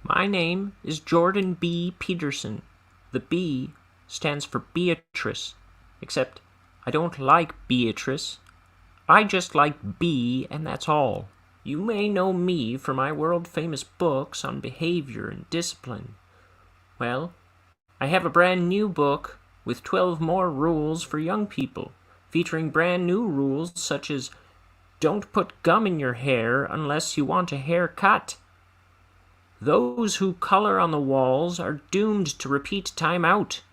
My name is Jordan B. Peterson. The B stands for Beatrice, except I don't like Beatrice. I just like B, and that's all. You may know me for my world-famous books on behavior and discipline. Well, I have a brand new book with 12 more rules for young people, featuring brand new rules such as don't put gum in your hair unless you want a haircut. Those who color on the walls are doomed to repeat time out.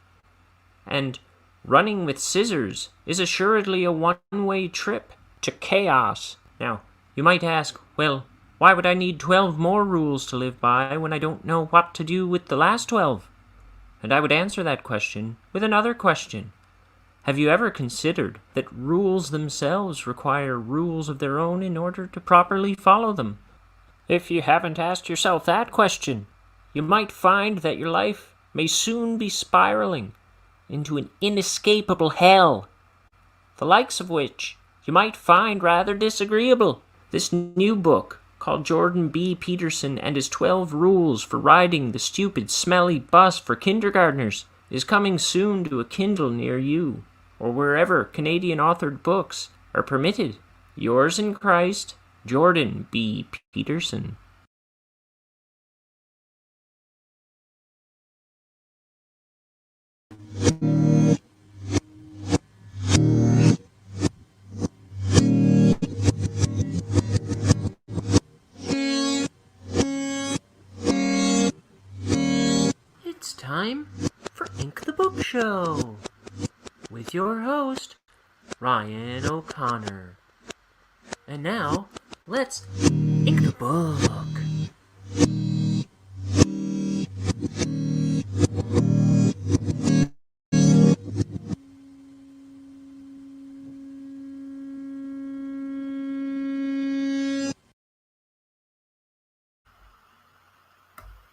And running with scissors is assuredly a one-way trip to chaos. Now, you might ask, well, why would I need 12 more rules to live by when I don't know what to do with the last 12? And I would answer that question with another question. Have you ever considered that rules themselves require rules of their own in order to properly follow them? If you haven't asked yourself that question, you might find that your life may soon be spiraling into an inescapable hell, the likes of which you might find rather disagreeable. This new book, called Jordan B. Peterson and his 12 Rules for Riding the Stupid, Smelly Bus for Kindergartners, is coming soon to a Kindle near you, or wherever Canadian-authored books are permitted. Yours in Christ, Jordan B. Peterson. It's time for Ink the Book Show with your host, Ryan O'Connor. And now, let's ink the book.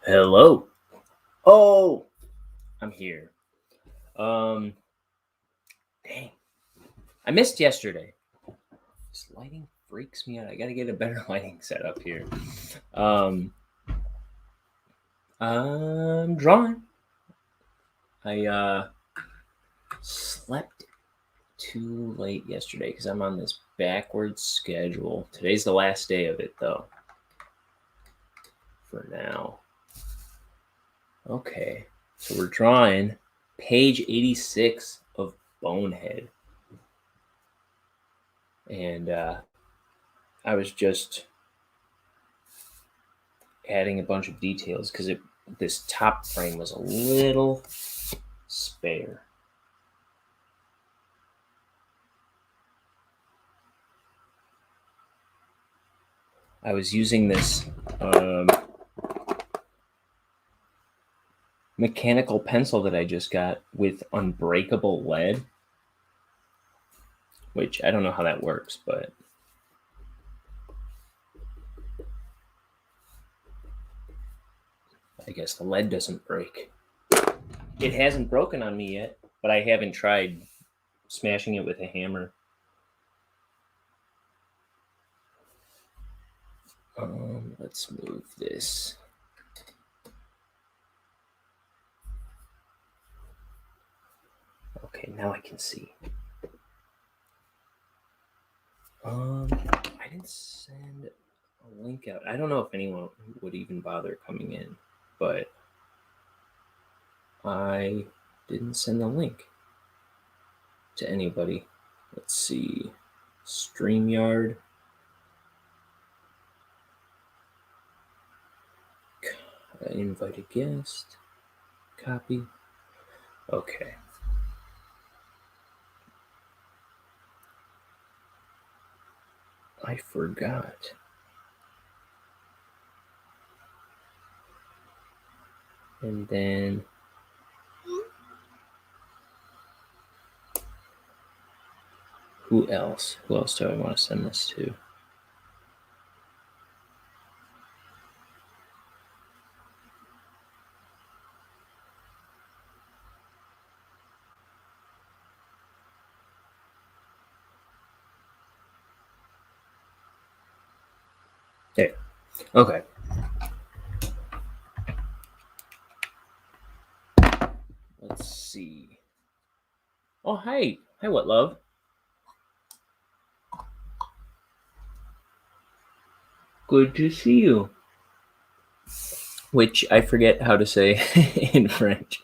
Hello. Oh, I'm here. Dang. I missed yesterday. This lighting freaks me out. I gotta get a better lighting setup here. I'm drawing. I slept too late yesterday because I'm on this backwards schedule. Today's the last day of it, though. For now. Okay, so we're drawing page 86 of Bonehead. And I was just adding a bunch of details because this top frame was a little spare. I was using this mechanical pencil that I just got with unbreakable lead, which I don't know how that works, but I guess the lead doesn't break. It hasn't broken on me yet, but I haven't tried smashing it with a hammer. Let's move this. Okay, now I can see. I didn't send a link out. I don't know if anyone would even bother coming in, but I didn't send the link to anybody. Let's see. StreamYard. Invite a guest. Copy. Okay. I forgot. And then who else? Who else do I want to send this to? There. Okay. see. Oh, hi. Hi, what, love? Good to see you. Which I forget how to say in French.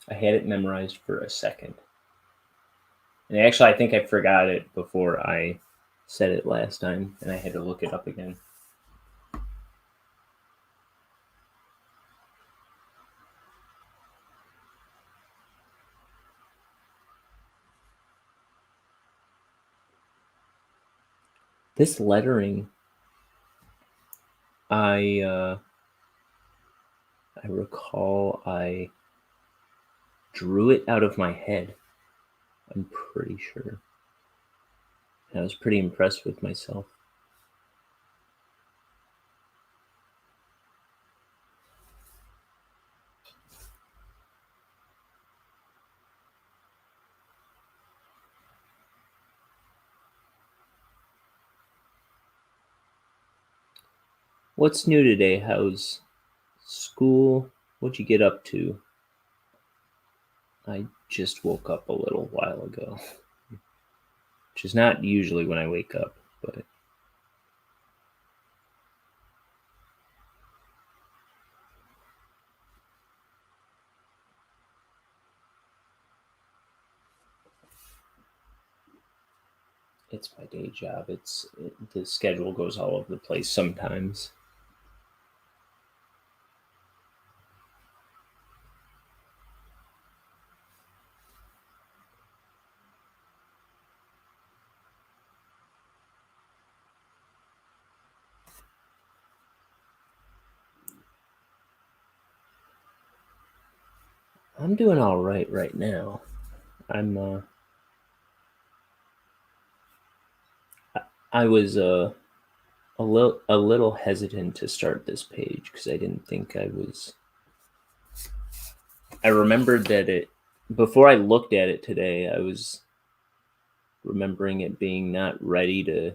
I had it memorized for a second. And actually, I think I forgot it before I said it last time, and I had to look it up again. This lettering, I recall I drew it out of my head. I'm pretty sure. And I was pretty impressed with myself. What's new today? How's school? What'd you get up to? I just woke up a little while ago, which is not usually when I wake up, but it's my day job. The schedule goes all over the place sometimes. I'm doing all right now. I was a little hesitant to start this page because I didn't think I was. I remembered that before I looked at it today, I was remembering it being not ready to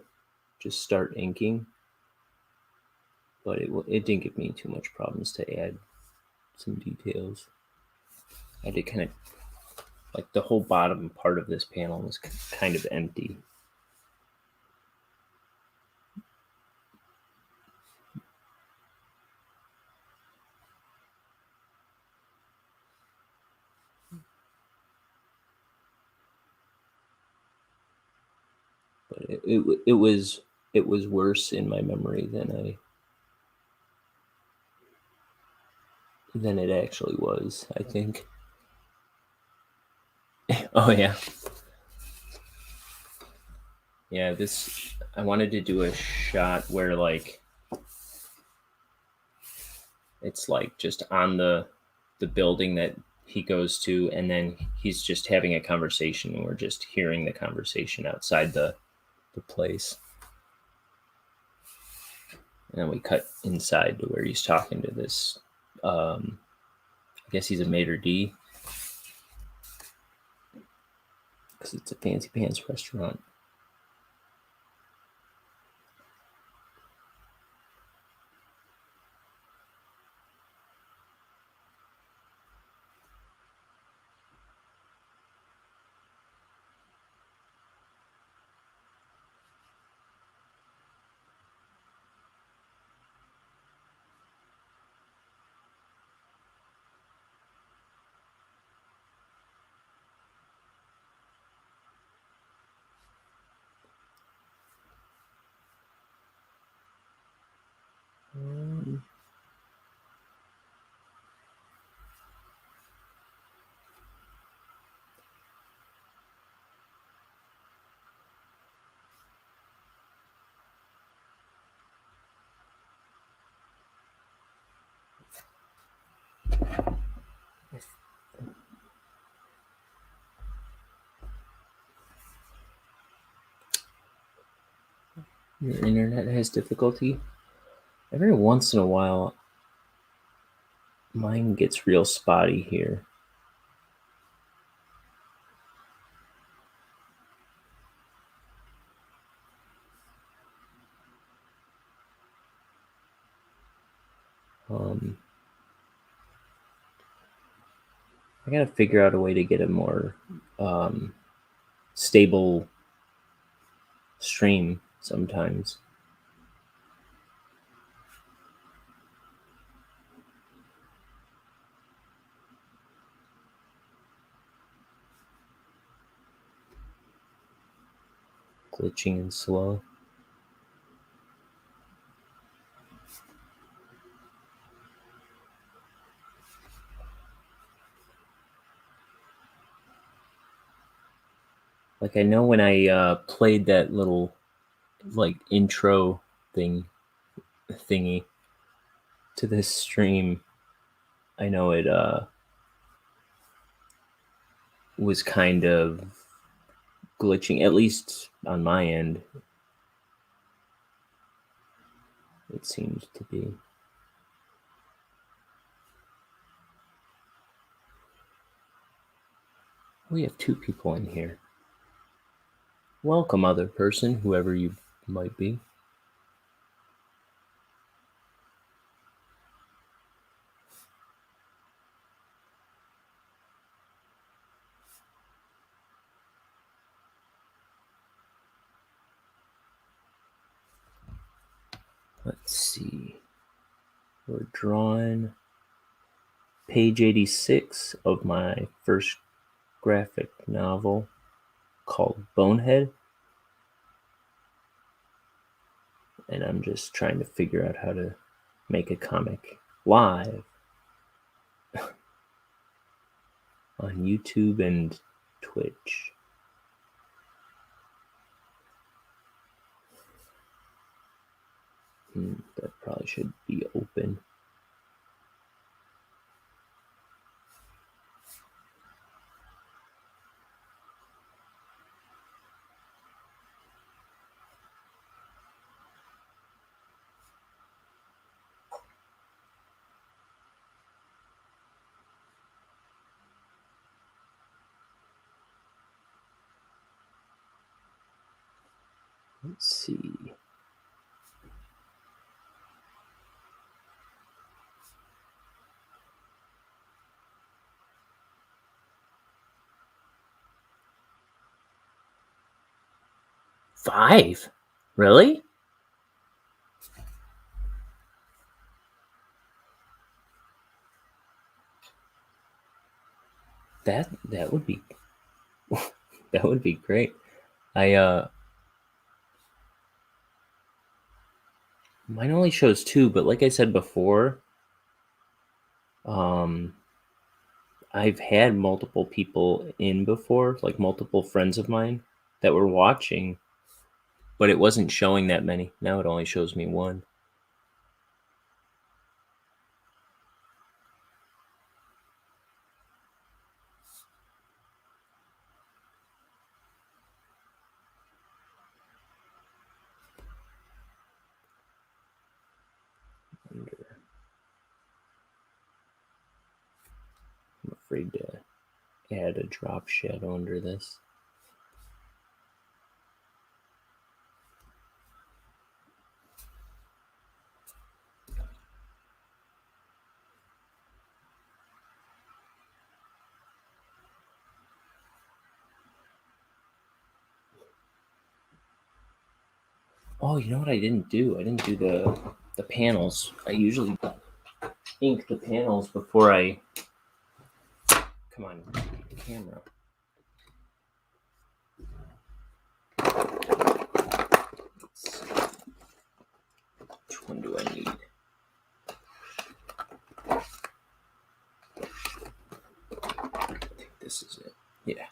just start inking, but it didn't give me too much problems to add some details. I did kind of like the whole bottom part of this panel was kind of empty. But it was worse in my memory than it actually was, I think. Oh yeah. Yeah, I wanted to do a shot where like it's like just on the building that he goes to, and then he's just having a conversation and we're just hearing the conversation outside the place. And then we cut inside to where he's talking to this I guess he's a maitre d' because it's a fancy pants restaurant. Your internet has difficulty? Every once in a while, mine gets real spotty here. I gotta figure out a way to get a more stable stream sometimes. Glitching and slow. Like, I know when I played that little like intro thingy to this stream, I know it was kind of glitching, at least on my end. It seems to be. We have 2 people in here. Welcome, other person, whoever you might be. Let's see. We're drawing page 86 of my first graphic novel called Bonehead. And I'm just trying to figure out how to make a comic live on YouTube and Twitch. That probably should be open. Let's see. Five? Really? That would be that would be great. Mine only shows 2, but like I said before, I've had multiple people in before, like multiple friends of mine that were watching, but it wasn't showing that many. Now it only shows me 1. I'm afraid to add a drop shadow under this. Oh, you know what I didn't do? I didn't do the panels. I usually ink the panels before I... Come on, camera. Let's see. Which one do I need? I think this is it. Yeah.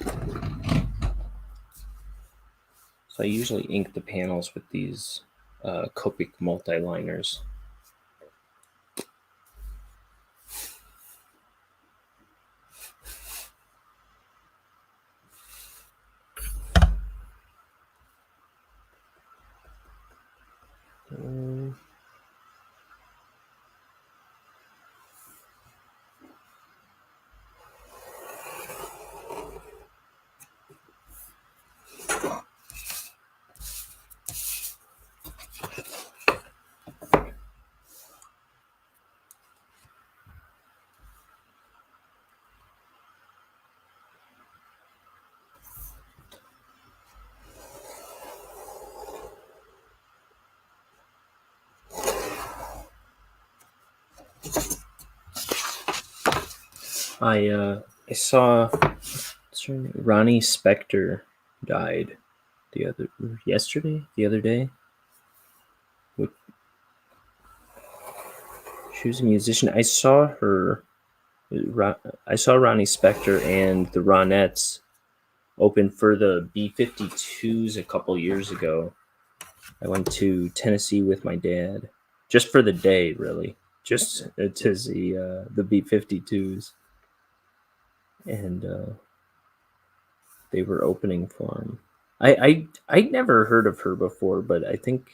So I usually ink the panels with these Copic multi-liners. I saw Ronnie Spector died the other day. She was a musician. I saw Ronnie Spector and the Ronettes open for the B-52s a couple years ago. I went to Tennessee with my dad just for the day, really, just to see the B-52s, and they were opening for him. I'd never heard of her before, but I think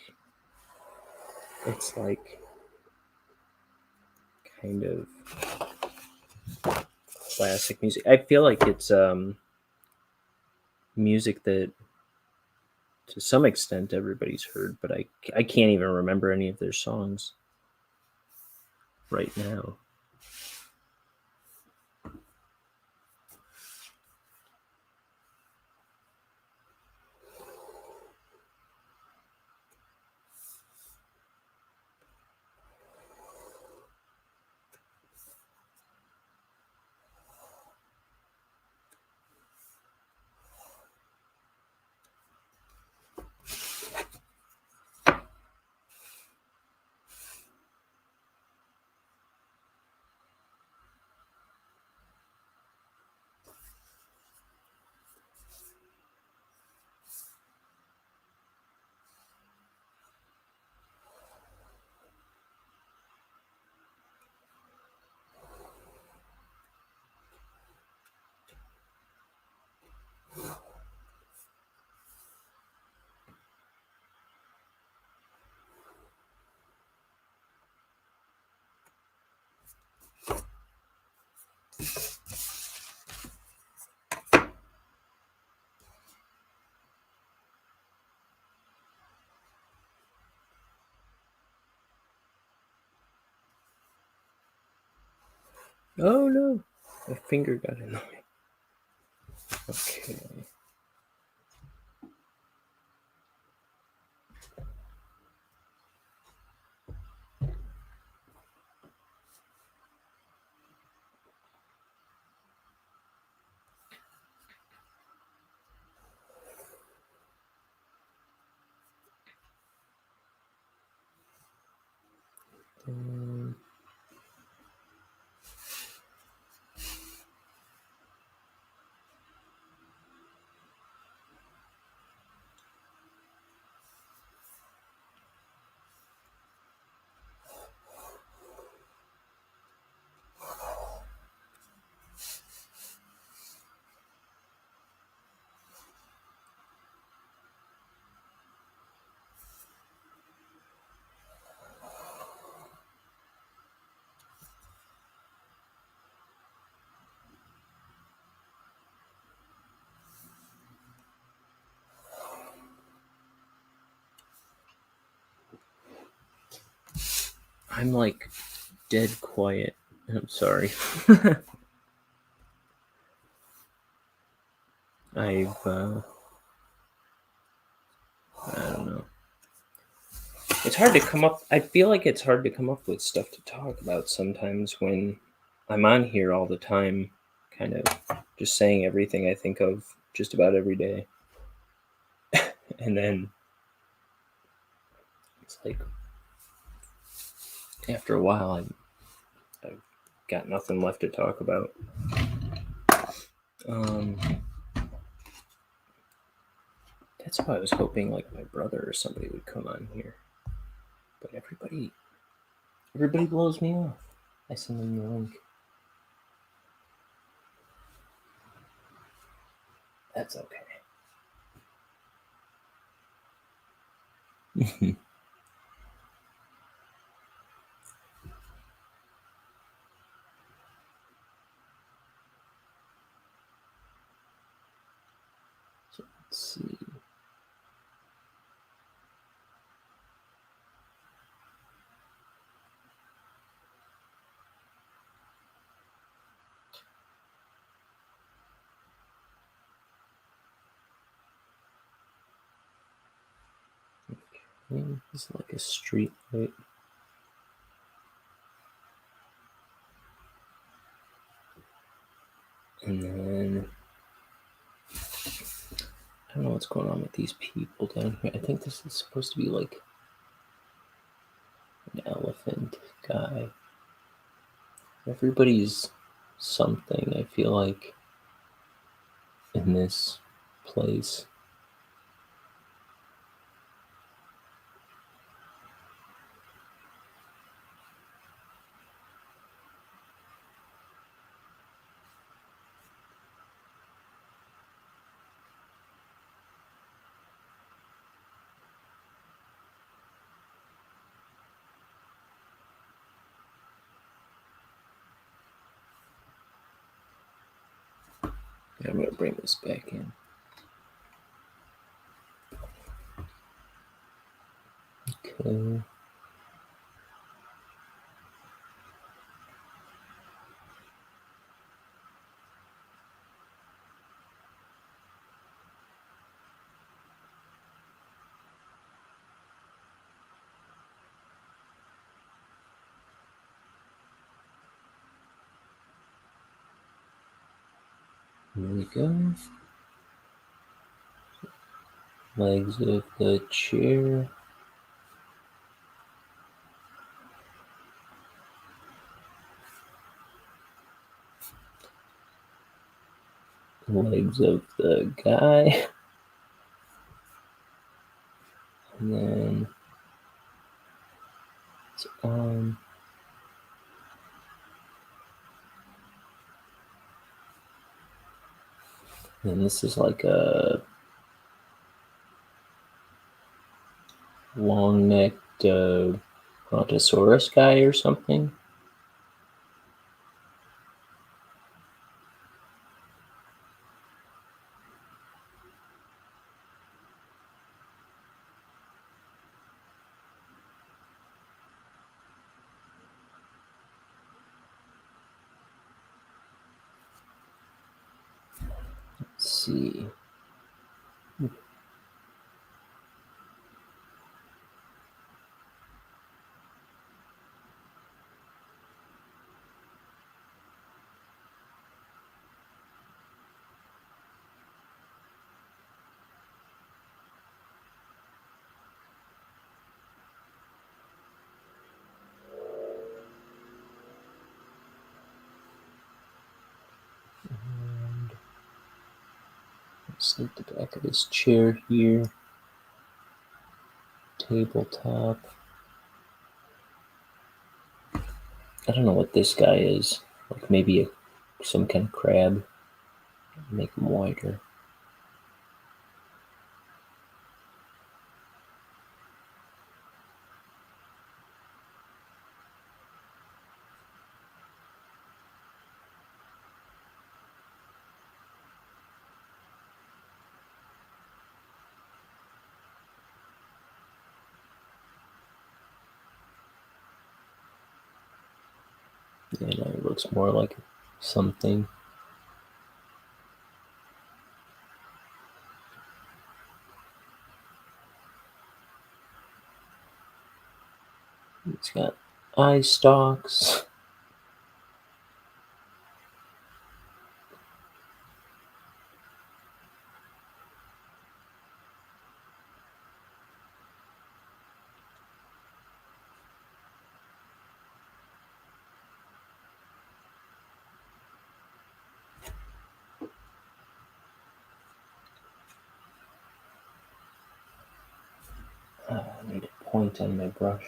it's like kind of classic music. I feel like it's music that to some extent everybody's heard, but I can't even remember any of their songs right now. Oh no, my finger got in the way. Okay. I'm like dead quiet. I'm sorry. I don't know. It's hard to come up. I feel like it's hard to come up with stuff to talk about sometimes when I'm on here all the time, kind of just saying everything I think of just about every day. And then it's like after a while, I've got nothing left to talk about. That's why I was hoping like my brother or somebody would come on here, but everybody blows me off. I send them the link. That's okay. So let's see. It's like a street light. And then I don't know what's going on with these people down here. I think this is supposed to be like an elephant guy. Everybody's something, I feel like, in this place. I'm going to bring this back in. Okay. Here we go. Legs of the chair. Legs of the guy. And then its arm. And this is like a long-necked brontosaurus guy or something. Let's see. And let's look at the back of his chair here. Tabletop. I don't know what this guy is. Like maybe some kind of crab. Make him wider. Yeah, now it looks more like something. It's got eye stalks. I need a point on my brush.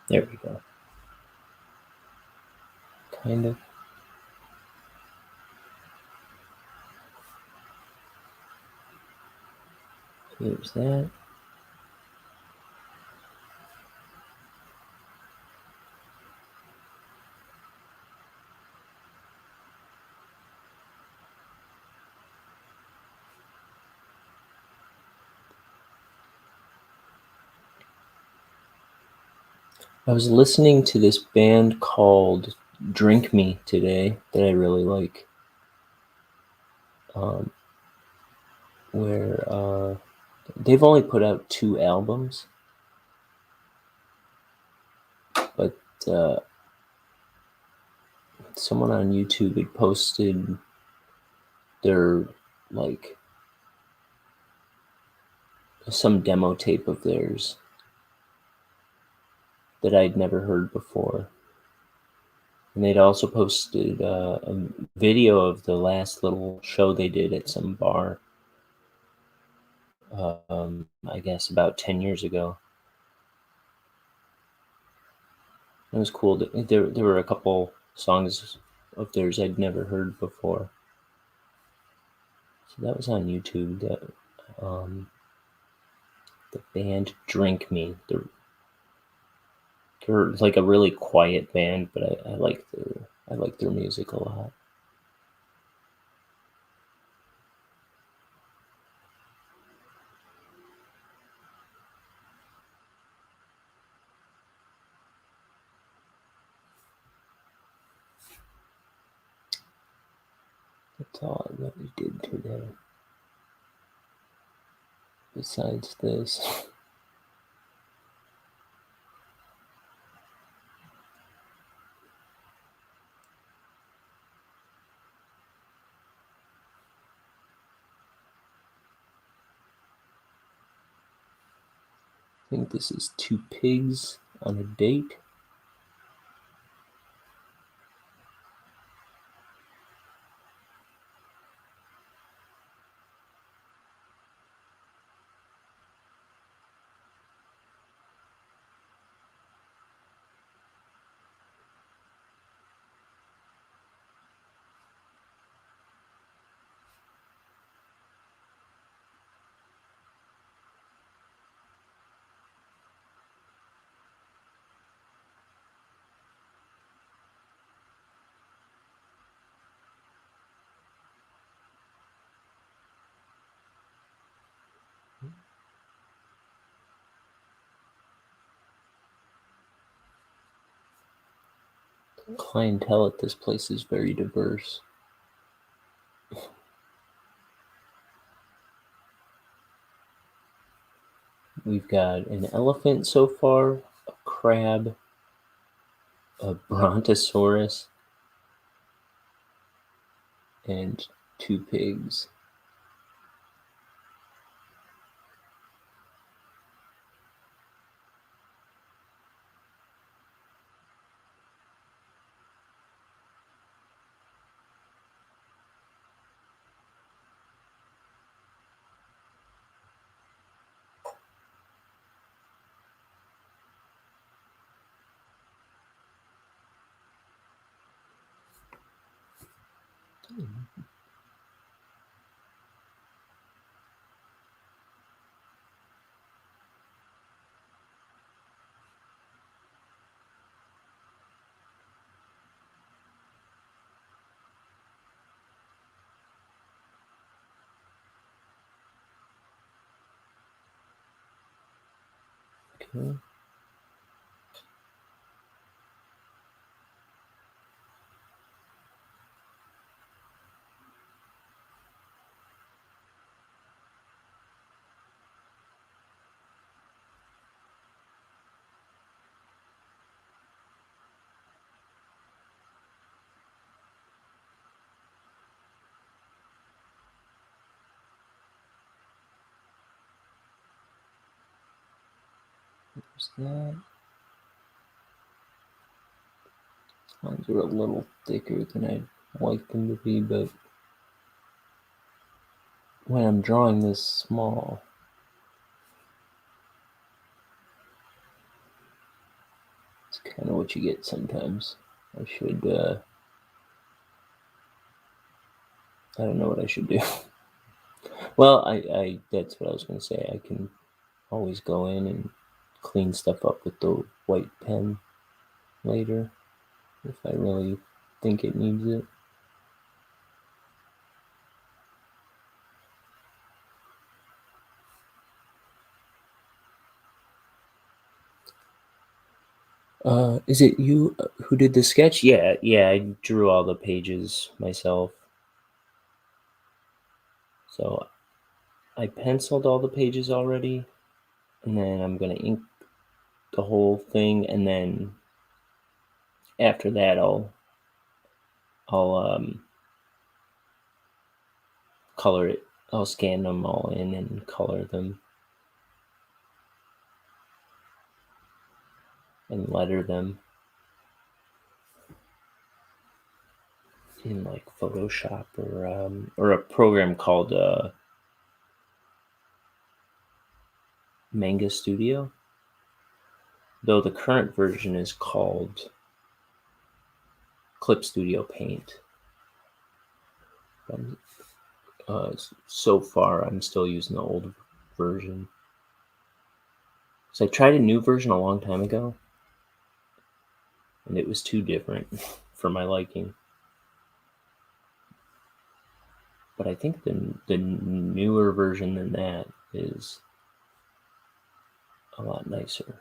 There we go. Kind of. Here's that. I was listening to this band called Drink Me today that I really like. Where they've only put out 2 albums. But someone on YouTube had posted their, like, some demo tape of theirs that I'd never heard before. And they'd also posted a video of the last little show they did at some bar, I guess about 10 years ago. It was cool. There were a couple songs of theirs I'd never heard before. So that was on YouTube. The band Drink Me. They're like a really quiet band, but I like their music a lot. That's all I really did today. Besides this. I think this is Two Pigs on a Date. Clientele at this place is very diverse. We've got an elephant so far, a crab, a brontosaurus, and two pigs. Okay. There's that. Lines are a little thicker than I'd like them to be, but when I'm drawing this small, it's kind of what you get sometimes. I should, I don't know what I should do. Well, that's what I was going to say. I can always go in and clean stuff up with the white pen later if I really think it needs it. Is it you who did the sketch? Yeah, I drew all the pages myself. So I penciled all the pages already, and then I'm gonna ink the whole thing and then after that, I'll color it. I'll scan them all in and color them and letter them in like Photoshop or a program called Manga Studio. Though the current version is called Clip Studio Paint. So far, I'm still using the old version. So I tried a new version a long time ago, and it was too different for my liking. But I think the newer version than that is a lot nicer.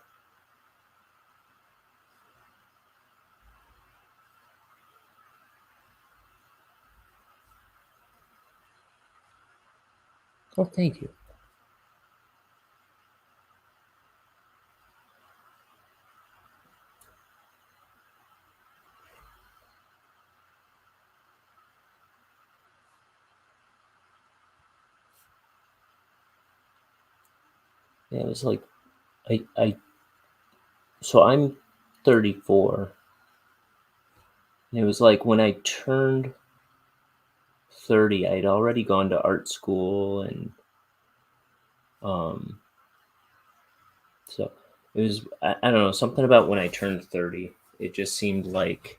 Oh, thank you. Yeah, it was like so I'm 34. And it was like when I turned 30, I'd already gone to art school, and so it was, I don't know, something about when I turned 30, it just seemed like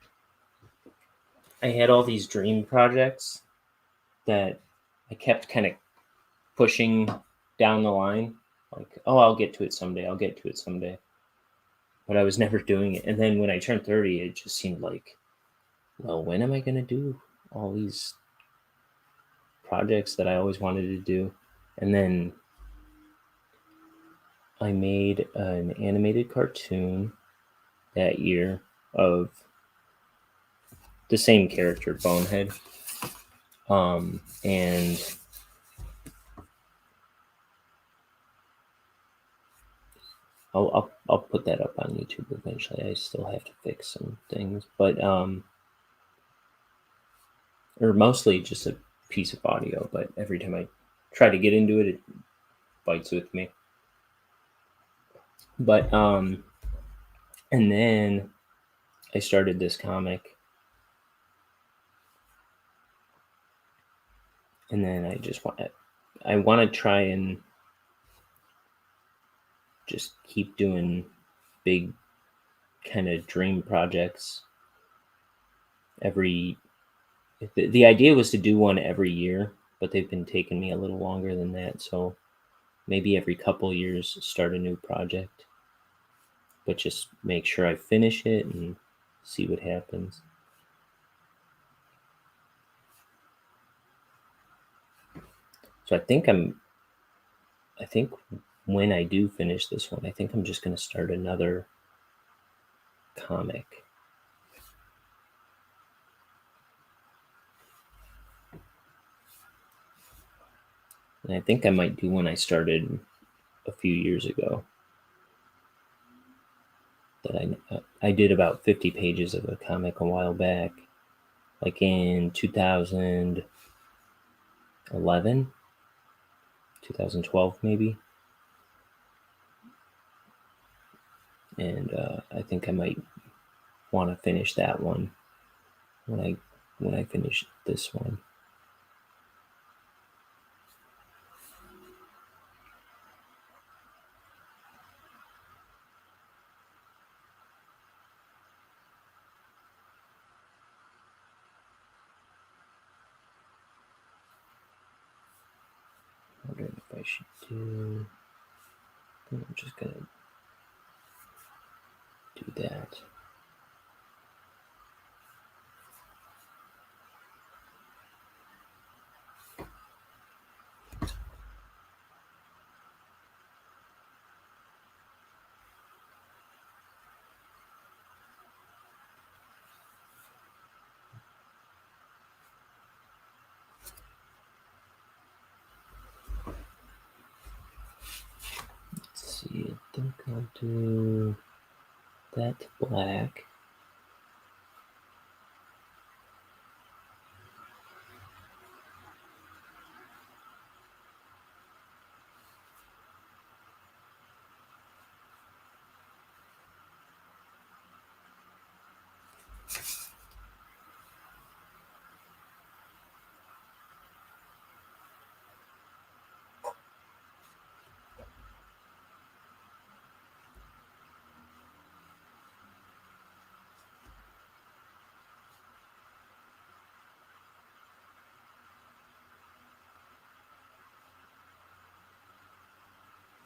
I had all these dream projects that I kept kind of pushing down the line. Like, oh, I'll get to it someday. I'll get to it someday. But I was never doing it. And then when I turned 30, it just seemed like, well, when am I going to do all these projects that I always wanted to do? And then I made an animated cartoon that year of the same character, Bonehead. And I'll put that up on YouTube eventually. I still have to fix some things, but or mostly just a piece of audio. But every time I try to get into it, it bites with me. But and then I started this comic, and then I want to try and just keep doing big kind of dream projects the idea was to do one every year, but they've been taking me a little longer than that, so maybe every couple years start a new project, but just make sure I finish it and see what happens. So I think when I do finish this one, I think I'm just going to start another comic. And I think I might do one I started a few years ago. That I did about 50 pages of a comic a while back, like in 2011, 2012 maybe. And I think I might want to finish that one when I finish this one. I'm wondering if I should do. I'm just gonna do that. Let's see. I think I'll do that black.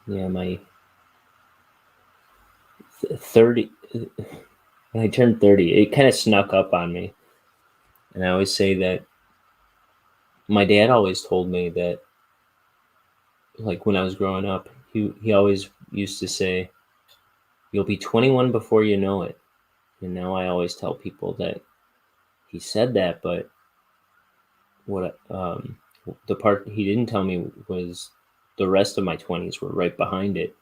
Yeah, my 30, when I turned 30, it kind of snuck up on me. And I always say that my dad always told me that, like when I was growing up, he always used to say, "You'll be 21 before you know it." And now I always tell people that he said that, but what the part he didn't tell me was the rest of my 20s were right behind it.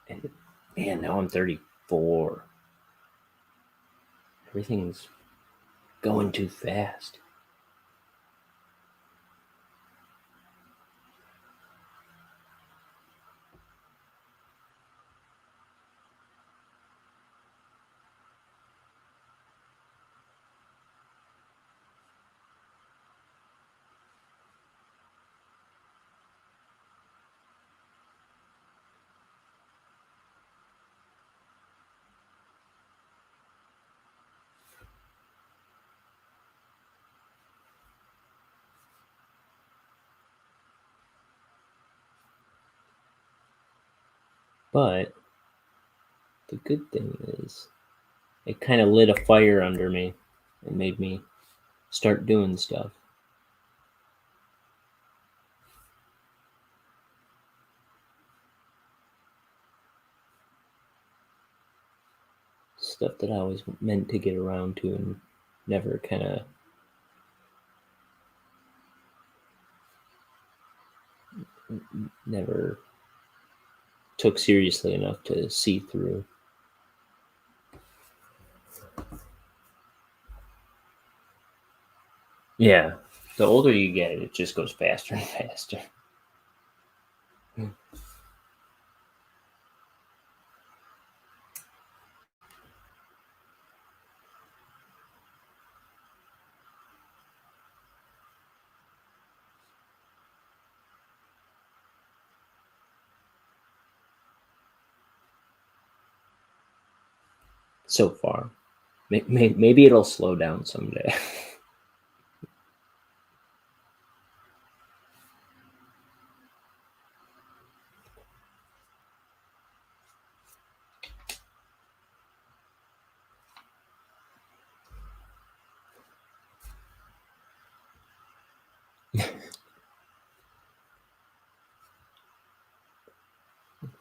And man, now I'm 34. Everything's going too fast. But the good thing is, it kind of lit a fire under me and made me start doing stuff. Stuff that I always meant to get around to and never kind of never took seriously enough to see through. Yeah, the older you get, it just goes faster and faster. So far, maybe it'll slow down someday. I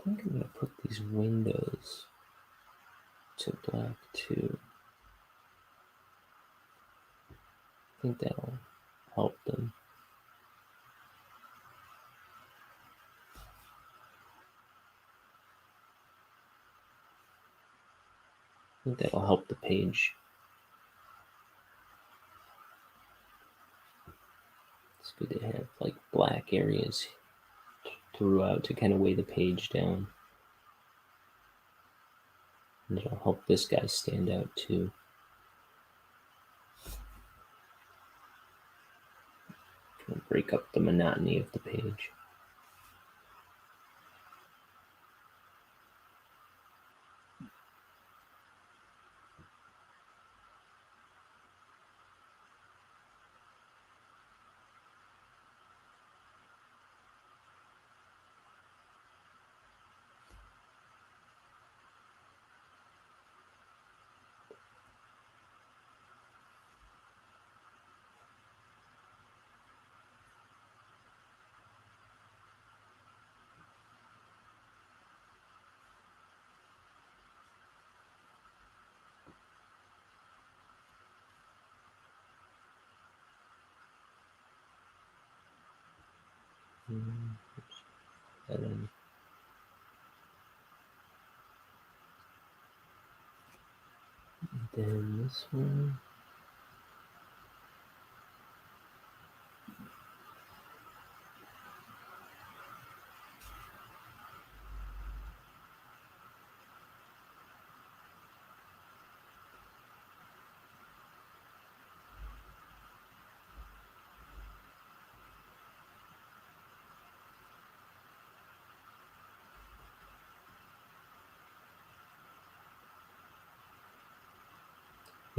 think I'm gonna put these windows to black too. I think that'll help them. I think that'll help the page. It's good to have like black areas throughout to kind of weigh the page down. And it'll help this guy stand out too. Break up the monotony of the page. And then this one.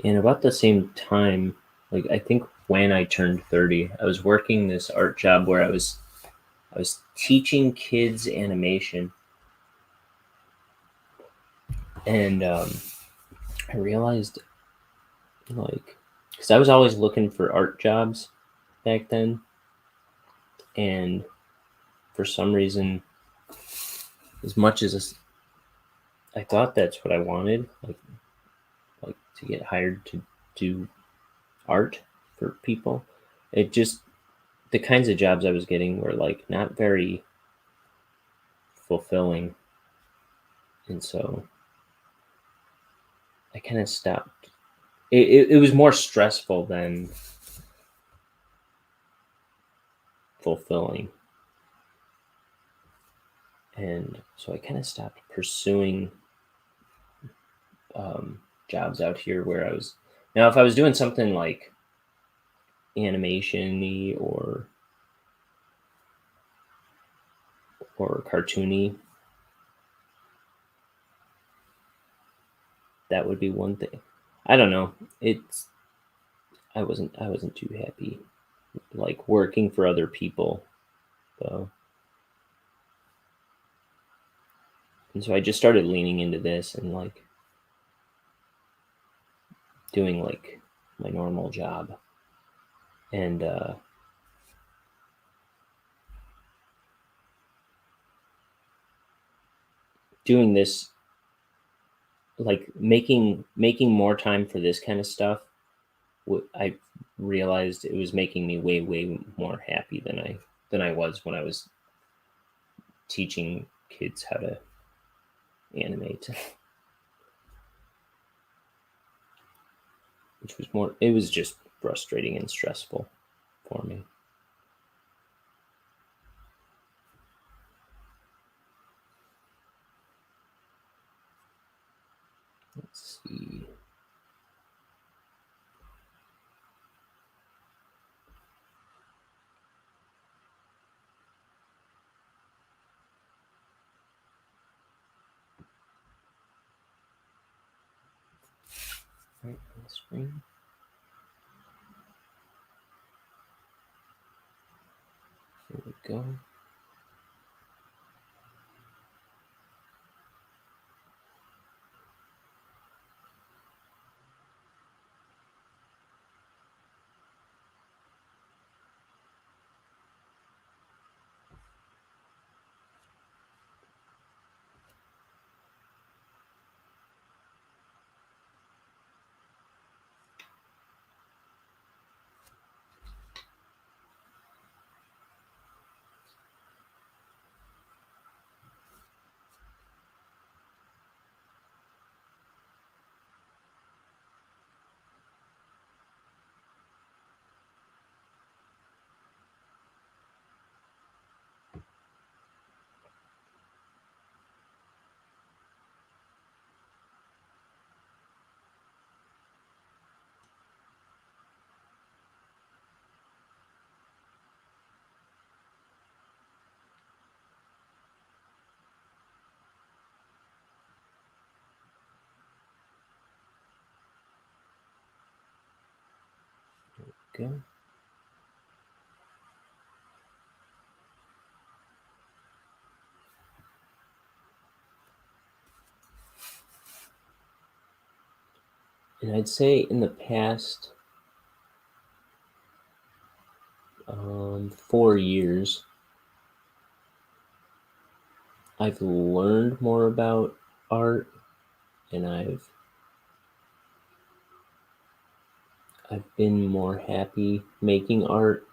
And about the same time, like I think when I turned 30, I was working this art job where I was I was teaching kids animation, and I realized, like, because I was always looking for art jobs back then, and for some reason, as much as I thought that's what I wanted, like to get hired to do art for people, it just, the kinds of jobs I was getting were like not very fulfilling, and so I kind of stopped. It was more stressful than fulfilling, and so I kind of stopped pursuing jobs out here where I was. Now, if I was doing something like animation-y or cartoony, that would be one thing. I don't know. I wasn't too happy, like, working for other people, though. And so I just started leaning into this and like doing like my normal job, and doing this, like making more time for this kind of stuff. I realized it was making me way more happy than I was when I was teaching kids how to animate. Which was more, it was just frustrating and stressful for me. Let's see. Right on the screen. Here we go. Okay. And I'd say in the past 4 years, I've learned more about art, and I've been more happy making art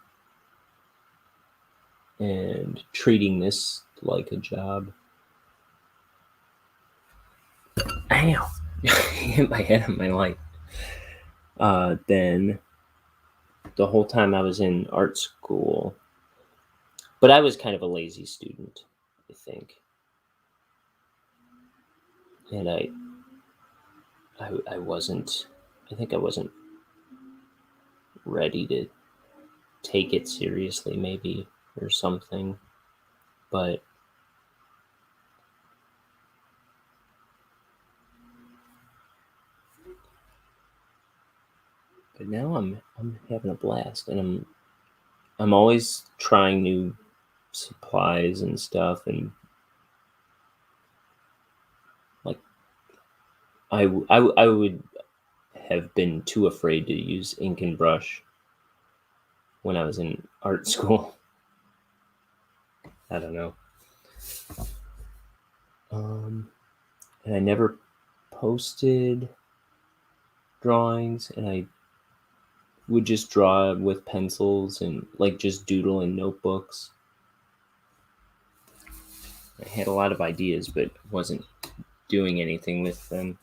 and treating this like a job. Ow! Hit my head on my light. Then the whole time I was in art school, but I was kind of a lazy student, I think, and I wasn't. I think I wasn't ready to take it seriously, maybe, or something. But now I'm having a blast, and I'm always trying new supplies and stuff, and like I would have been too afraid to use ink and brush when I was in art school. I don't know. And I never posted drawings, and I would just draw with pencils and like just doodle in notebooks. I had a lot of ideas, but wasn't doing anything with them.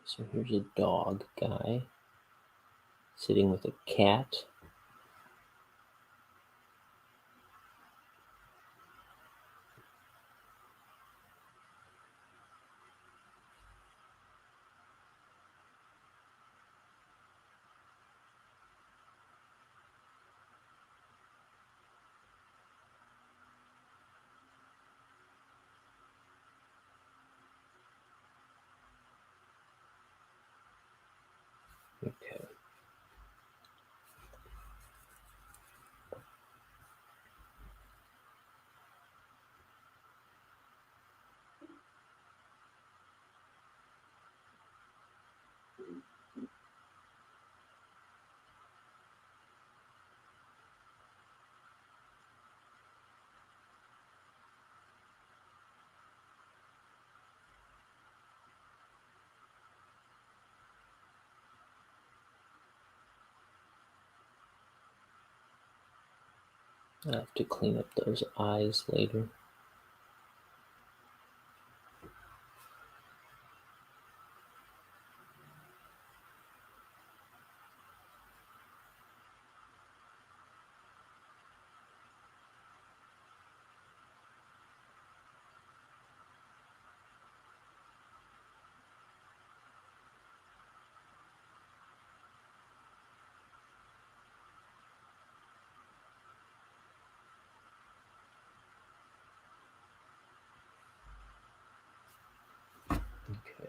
So here's a dog guy sitting with a cat. Okay. I have to clean up those eyes later. Okay.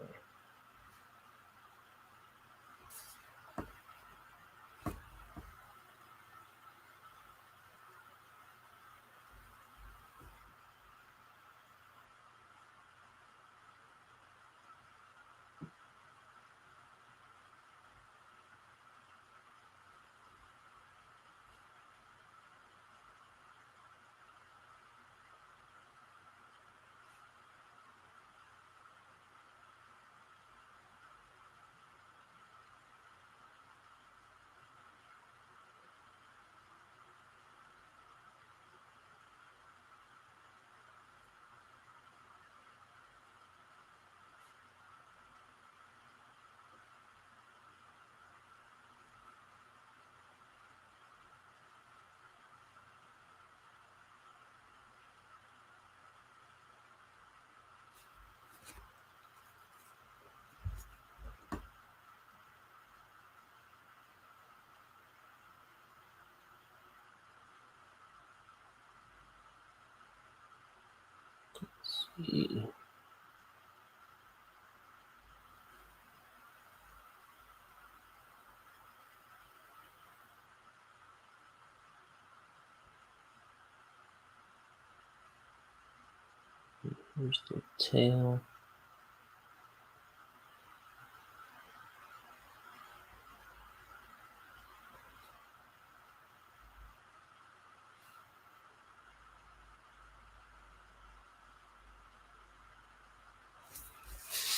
Let's see. Here's the tail.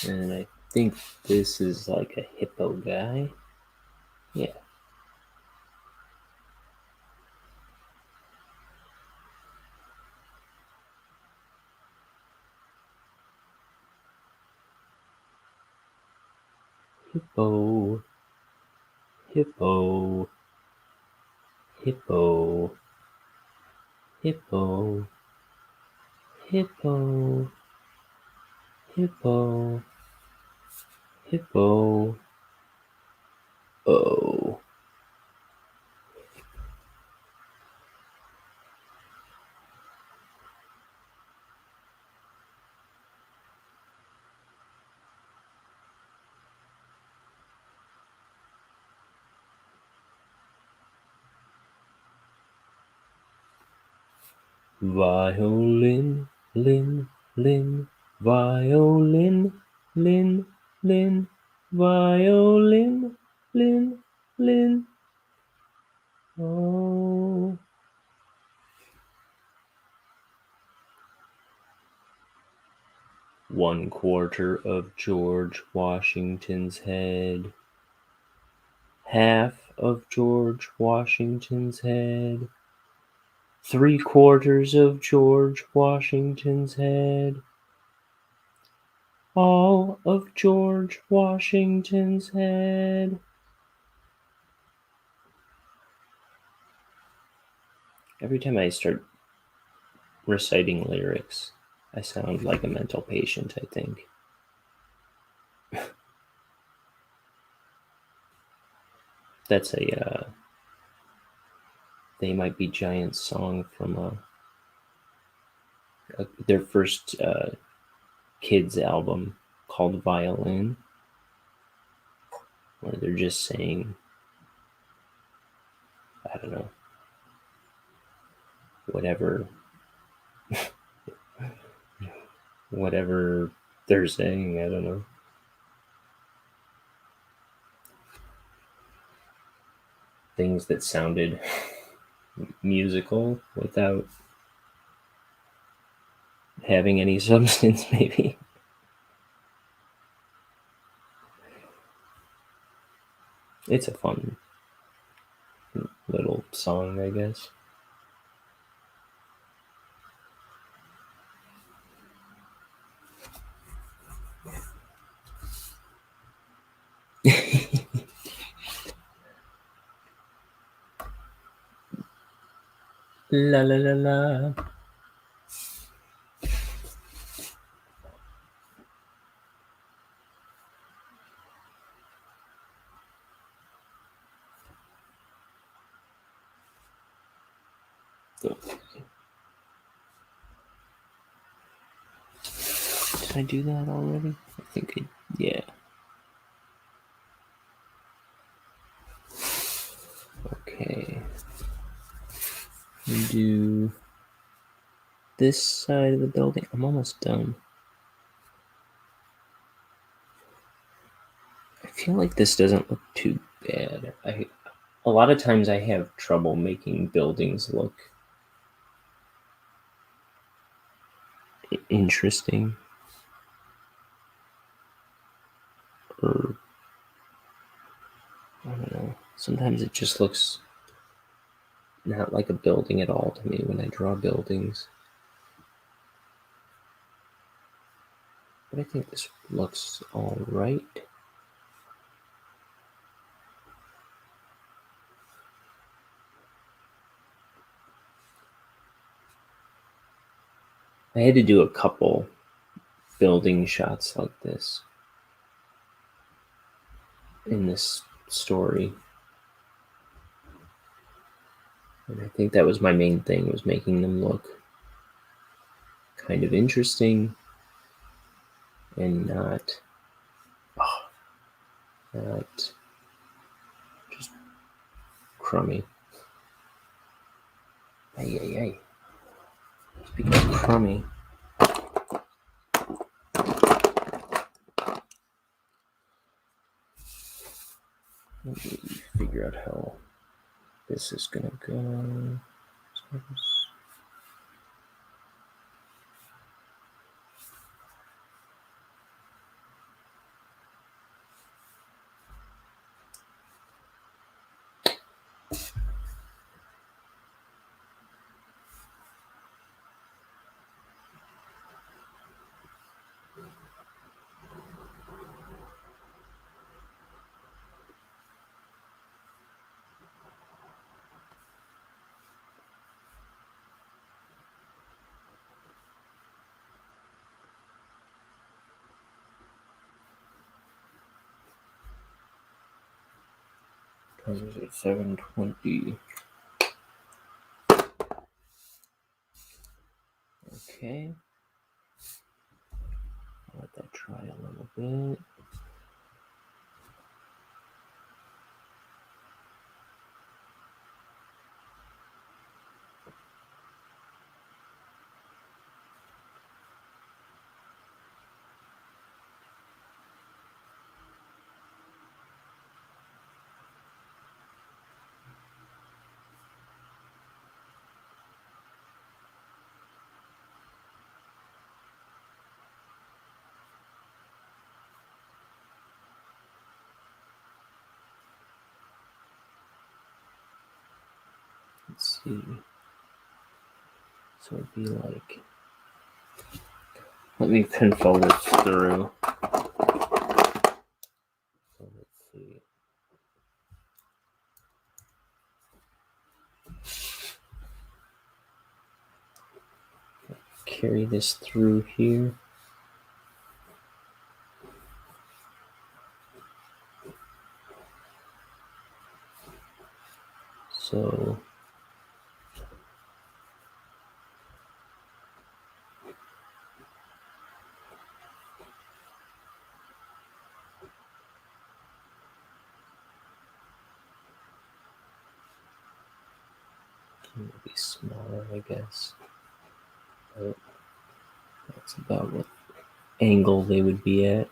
And I think this is like a hippo guy. Yeah. Hippo. Hippo. Hippo. hippo, hippo, hippo, hippo. Oh. Violin, lin, lin, violin, lin, lin, violin, lin, lin. Oh. One quarter of George Washington's head. Half of George Washington's head. 3/4 of George Washington's head. All of George Washington's head. Every time I start reciting lyrics, I sound like a mental patient, I think. That's a They Might Be Giants song from their first kids album called Violin, where they're just saying, I don't know, whatever they're saying, I don't know. Things that sounded musical without having any substance, maybe. It's a fun little song, I guess. La la la la. Did I do that already? I think yeah. Okay. We do this side of the building. I'm almost done. I feel like this doesn't look too bad. A lot of times I have trouble making buildings look interesting. Or I don't know. Sometimes it just looks not like a building at all to me when I draw buildings. But I think this looks all right. I had to do a couple building shots like this in this story. And I think that was my main thing, was making them look kind of interesting and not just crummy. Hey. Speaking of crummy, let me figure out how this is gonna go. What is it? 720. Okay. I'll let that try a little bit. Let's see. So it'd be like, let me pinfall this through. So let's see. Carry this through here. So it'll be smaller, I guess. But that's about what angle they would be at.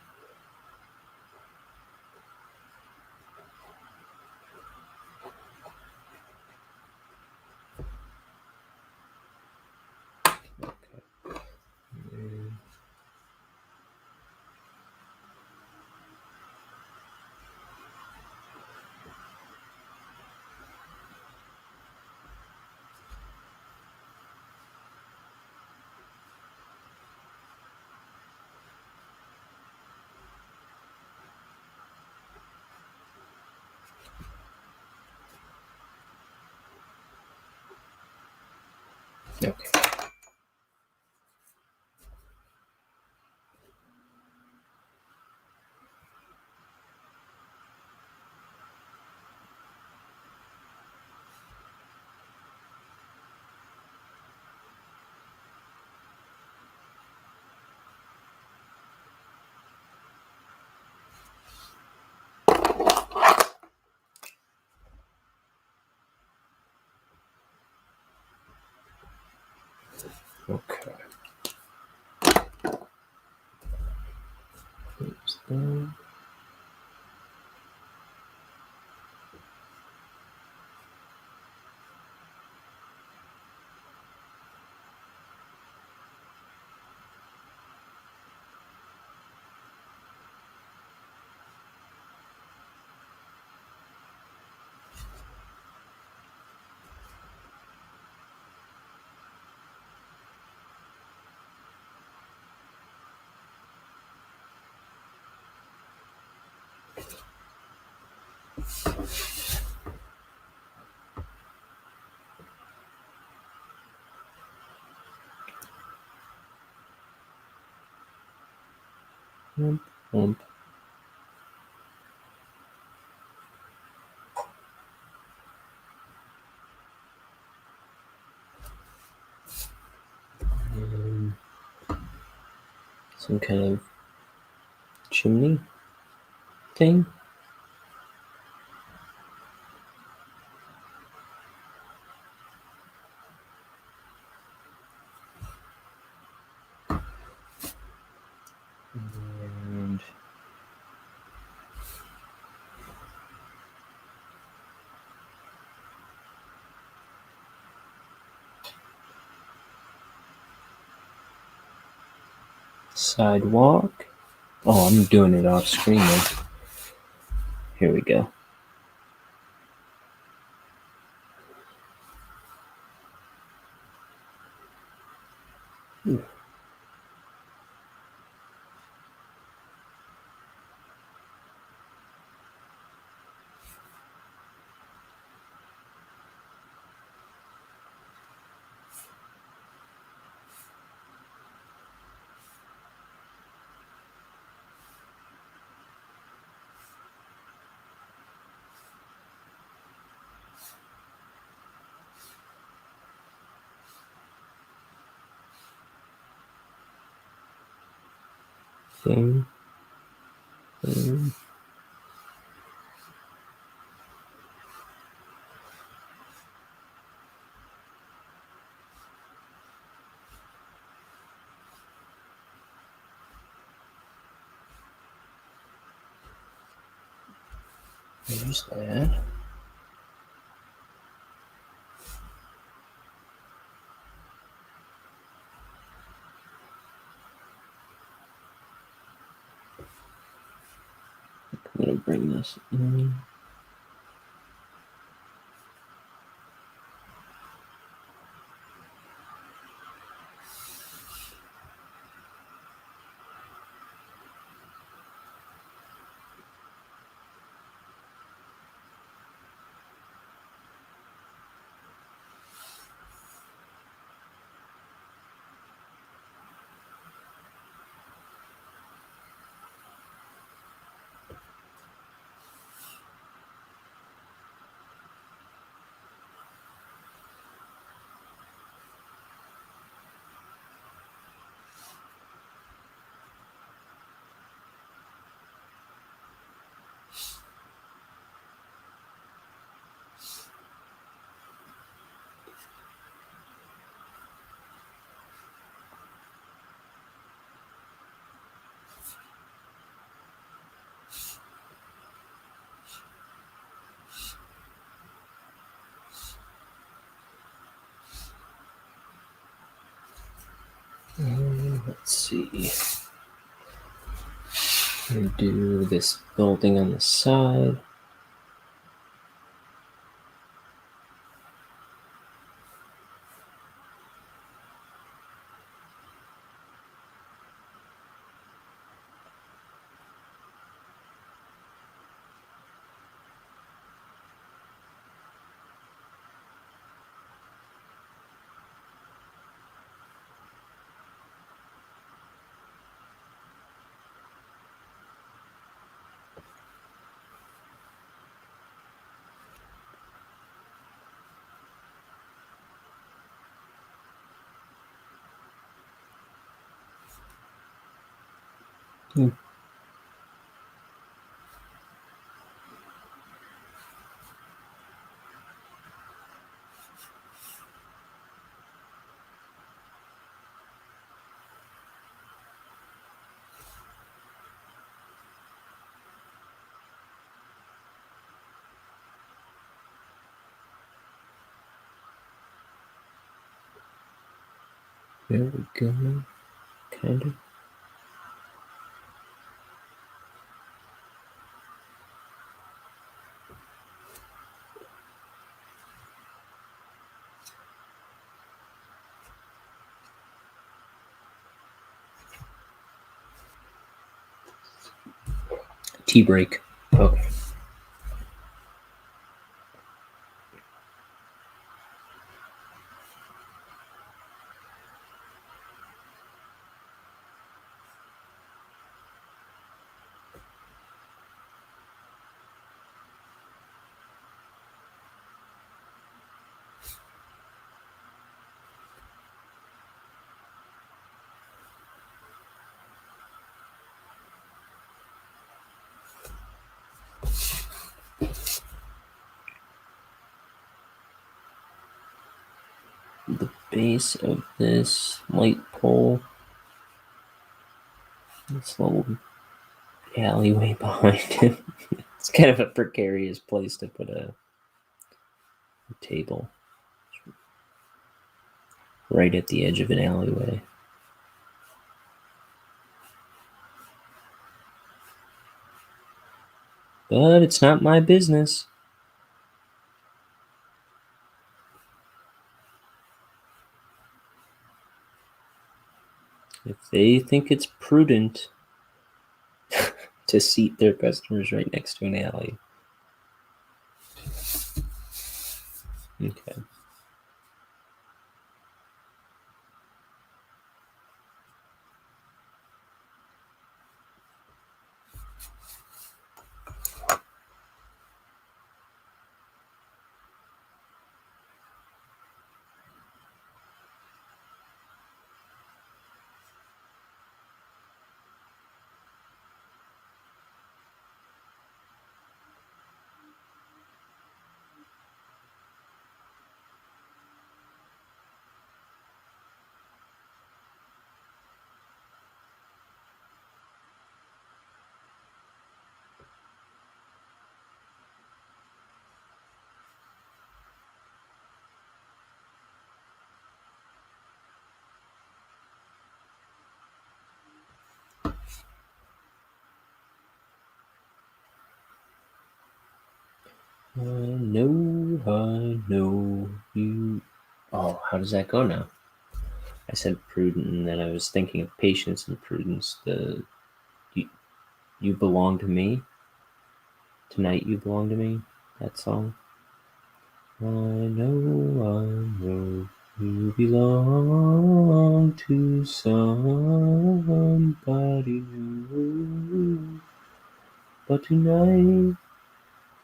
Okay. Okay. Oops, there. Whoomp, whoomp. Some kind of chimney thing. And sidewalk. Oh, I'm doing it off screen then. Here we go. Ooh. thing. There's that. I'm gonna bring this in. Let's see. I'm gonna do this building on the side. There we go. Kind of. Tea break. Okay. The base of this light pole, this little alleyway behind him. It's kind of a precarious place to put a table. Right at the edge of an alleyway. But it's not my business. If they think it's prudent to seat their customers right next to an alley. Okay. I know you. Oh, how does that go now? I said prudent, and then I was thinking of patience and prudence. You belong to me. Tonight you belong to me. That song. I know you belong to somebody new, but tonight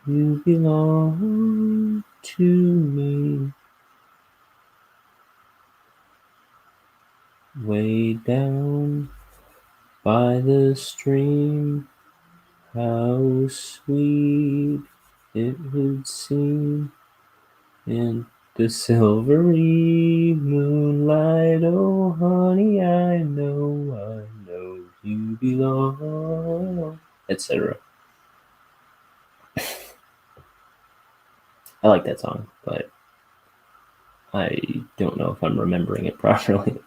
you belong to me. Way down by the stream, how sweet it would seem in the silvery moonlight. Oh, honey, I know you belong, etc. I like that song, but I don't know if I'm remembering it properly.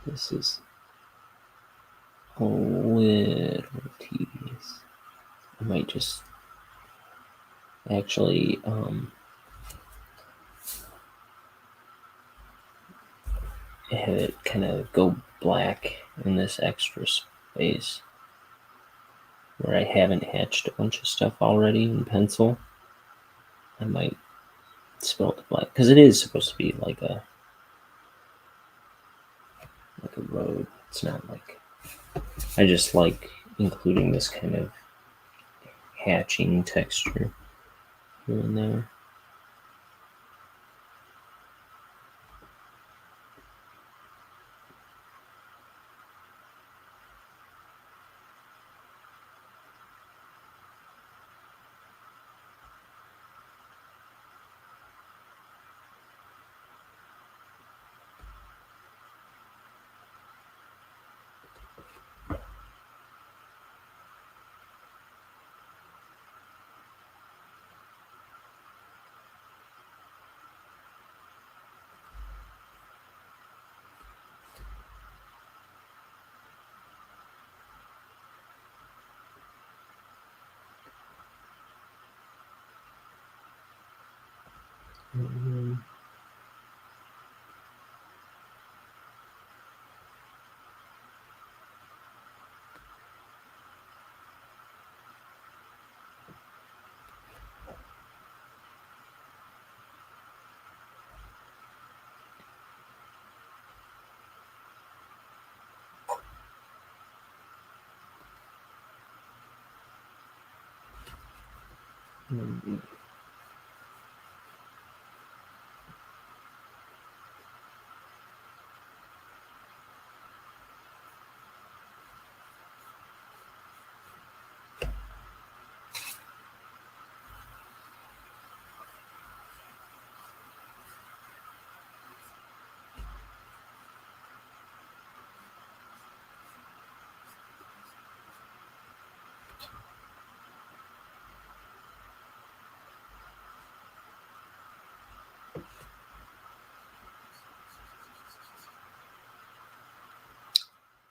This is a little tedious. I might just actually have it kind of go black in this extra space where I haven't hatched a bunch of stuff already in pencil. I might spell it black because it is supposed to be like a road. It's not like, I just like including this kind of hatching texture here and there.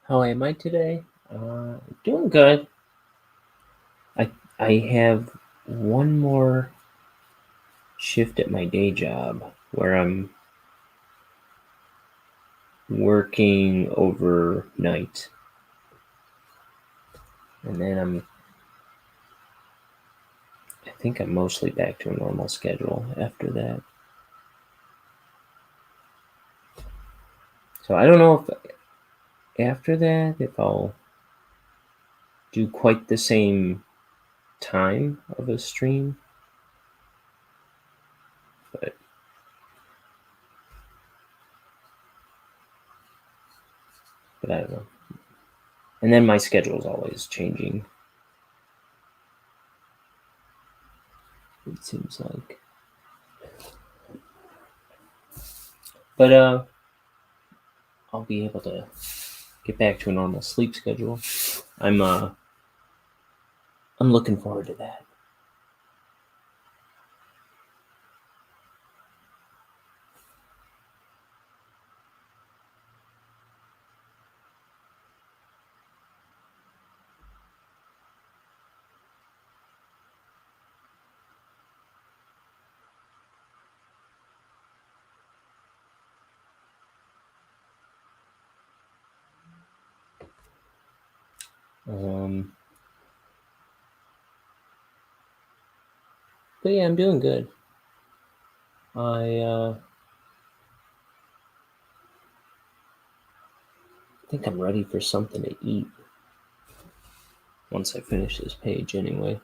How am I today? Doing good. I have one more shift at my day job where I'm working overnight. And then I think I'm mostly back to a normal schedule after that. So I don't know if after that, if I'll do quite the same time of a stream, but I don't know. And then my schedule is always changing, it seems like. But I'll be able to get back to a normal sleep schedule. I'm looking forward to that. But yeah, I'm doing good. I think I'm ready for something to eat once I finish this page anyway.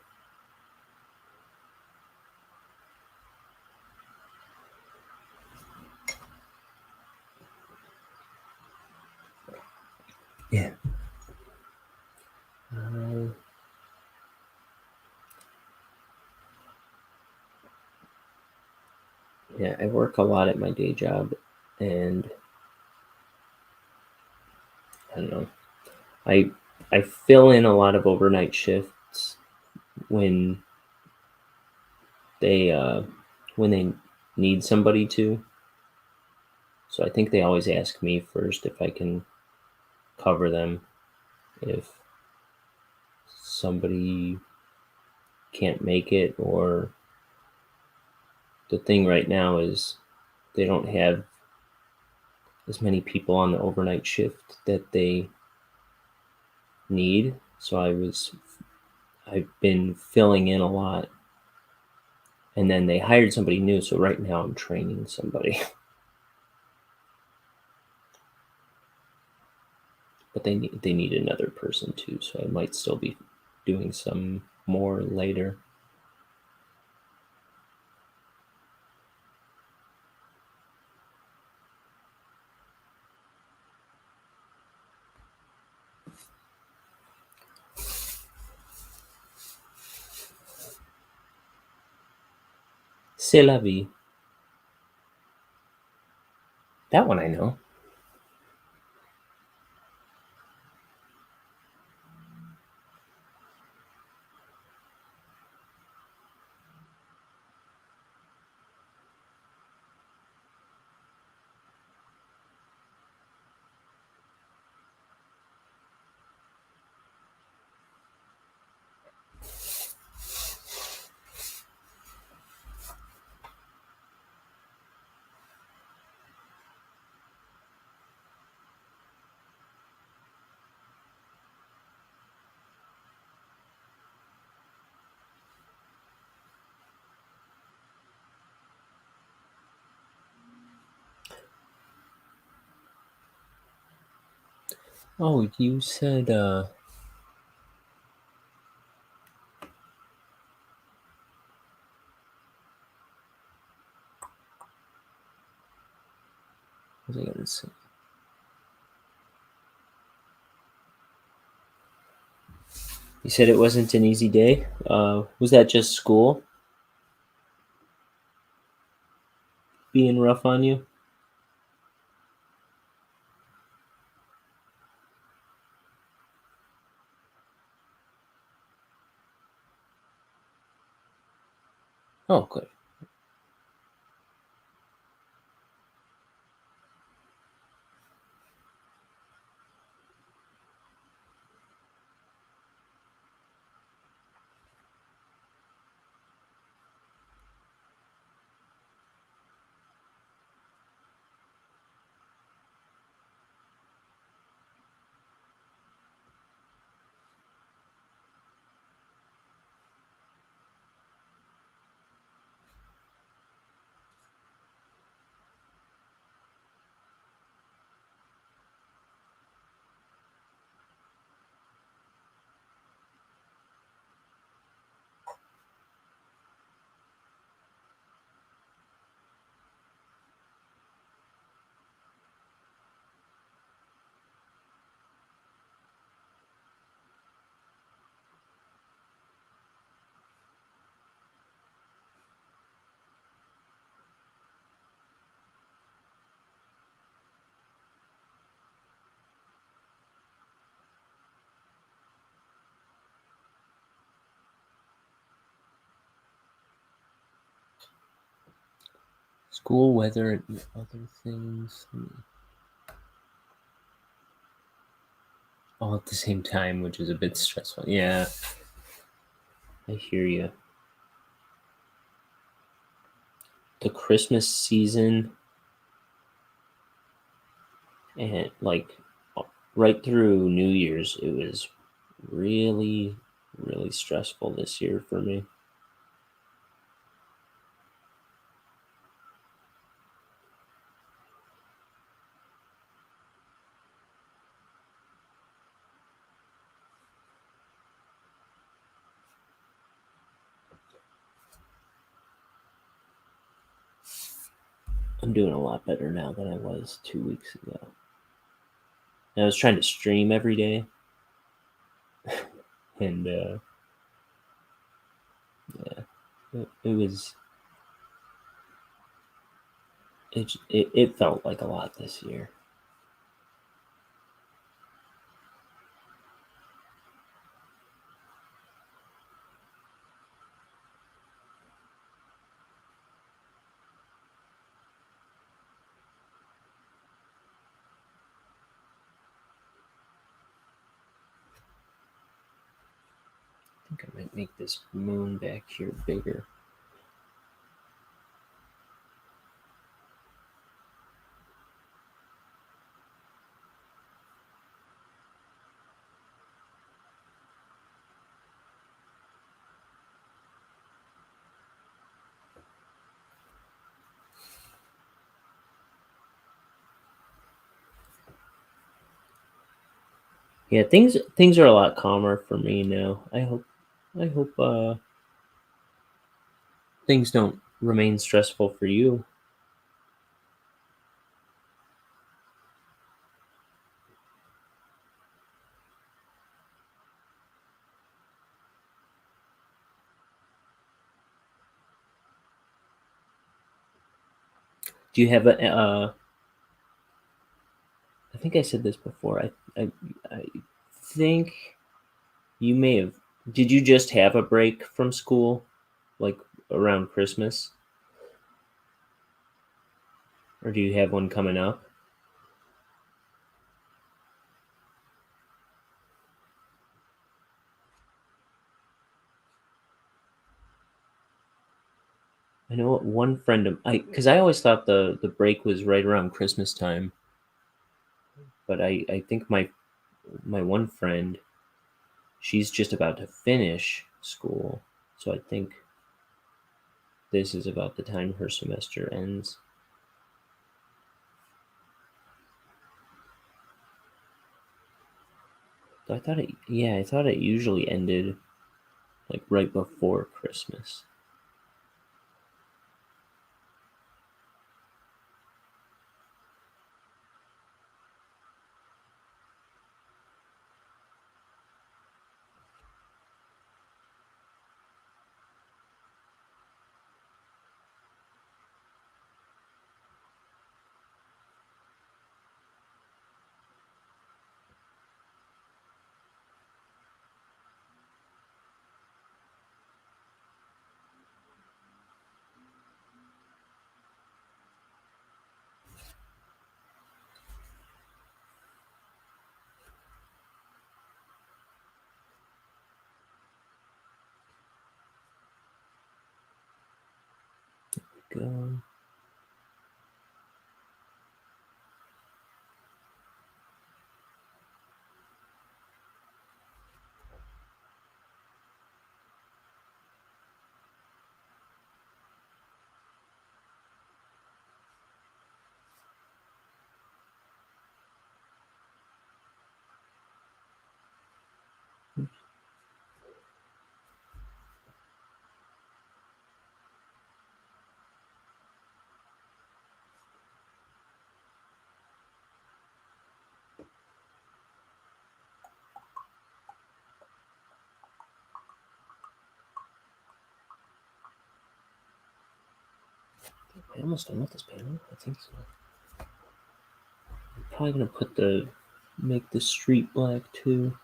Yeah. Yeah, I work a lot at my day job, and I don't know. I fill in a lot of overnight shifts when they need somebody to. So I think they always ask me first if I can cover them if somebody can't make it, or the thing right now is they don't have as many people on the overnight shift that they need. So I've been filling in a lot, and then they hired somebody new. So right now I'm training somebody, but they need another person too. So I might still be doing some more later. C'est la vie. That one I know. Oh, you said what was I gonna say? You said it wasn't an easy day. Was that just school being rough on you? Oh, good. School, weather, and other things. All at the same time, which is a bit stressful. Yeah, I hear you. The Christmas season and like right through New Year's, it was really, really stressful this year for me. I'm doing a lot better now than I was 2 weeks ago. And I was trying to stream every day, and yeah, it was it felt like a lot this year. I think I might make this moon back here bigger. Yeah, things are a lot calmer for me now. I hope things don't remain stressful for you. Do you have a? I think I said this before. I think you may have. Did you just have a break from school, like around Christmas, or do you have one coming up? I know one friend of because I always thought the break was right around Christmas time, but I think my one friend, she's just about to finish school, so I think this is about the time her semester ends. So I thought it usually ended like right before Christmas. Go. I almost done with this panel. I think so. I'm probably gonna make the street black too.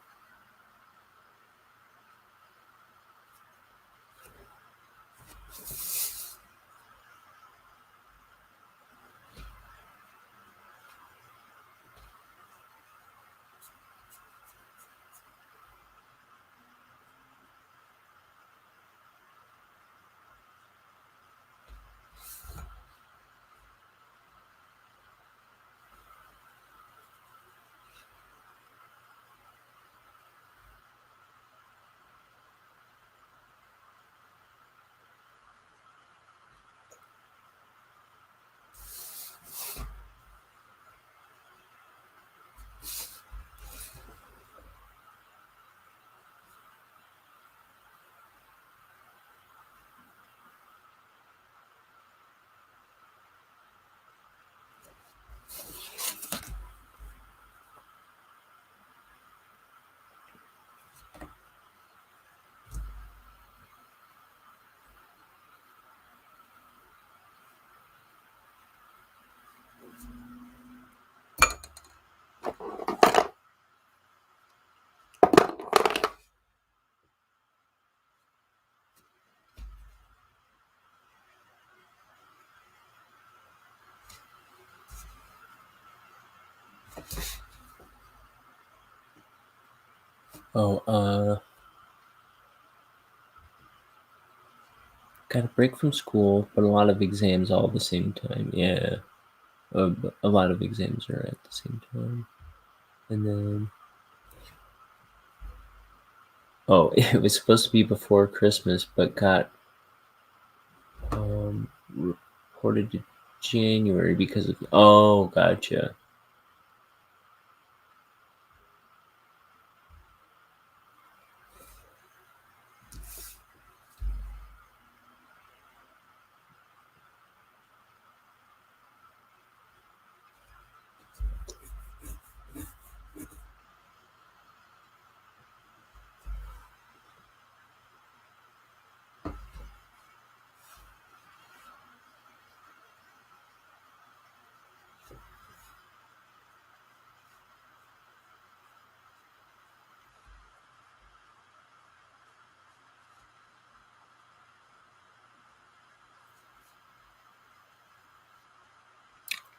Oh, got a break from school, but a lot of exams all at the same time. Yeah, a lot of exams are at the same time. And then, oh, it was supposed to be before Christmas, but got reported to January because of. Oh, gotcha.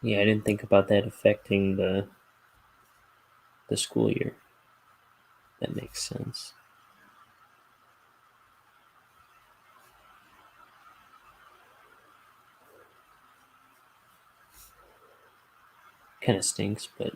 Yeah, I didn't think about that affecting the school year. That makes sense. Kind of stinks, but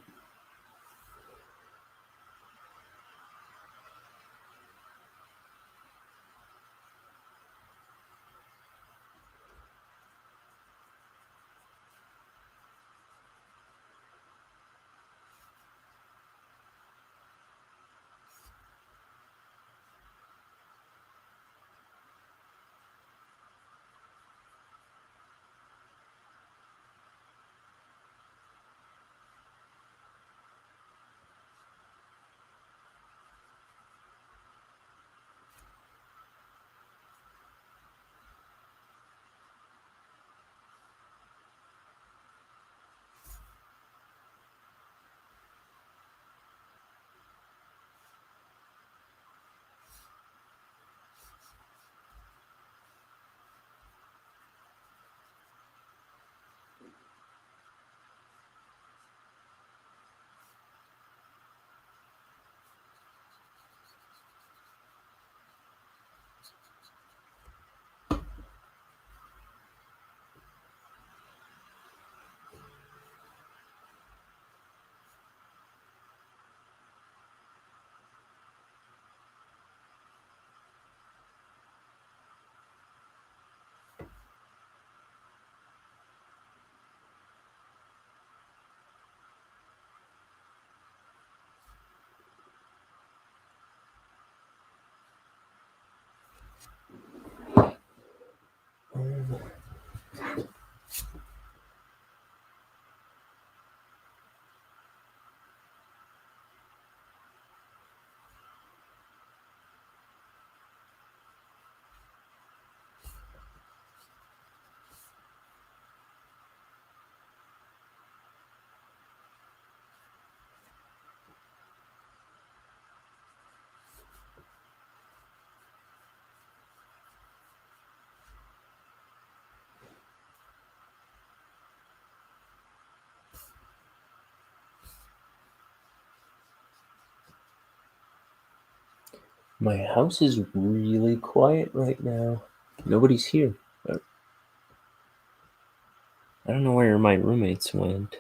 my house is really quiet right now. Nobody's here. I don't know where my roommates went.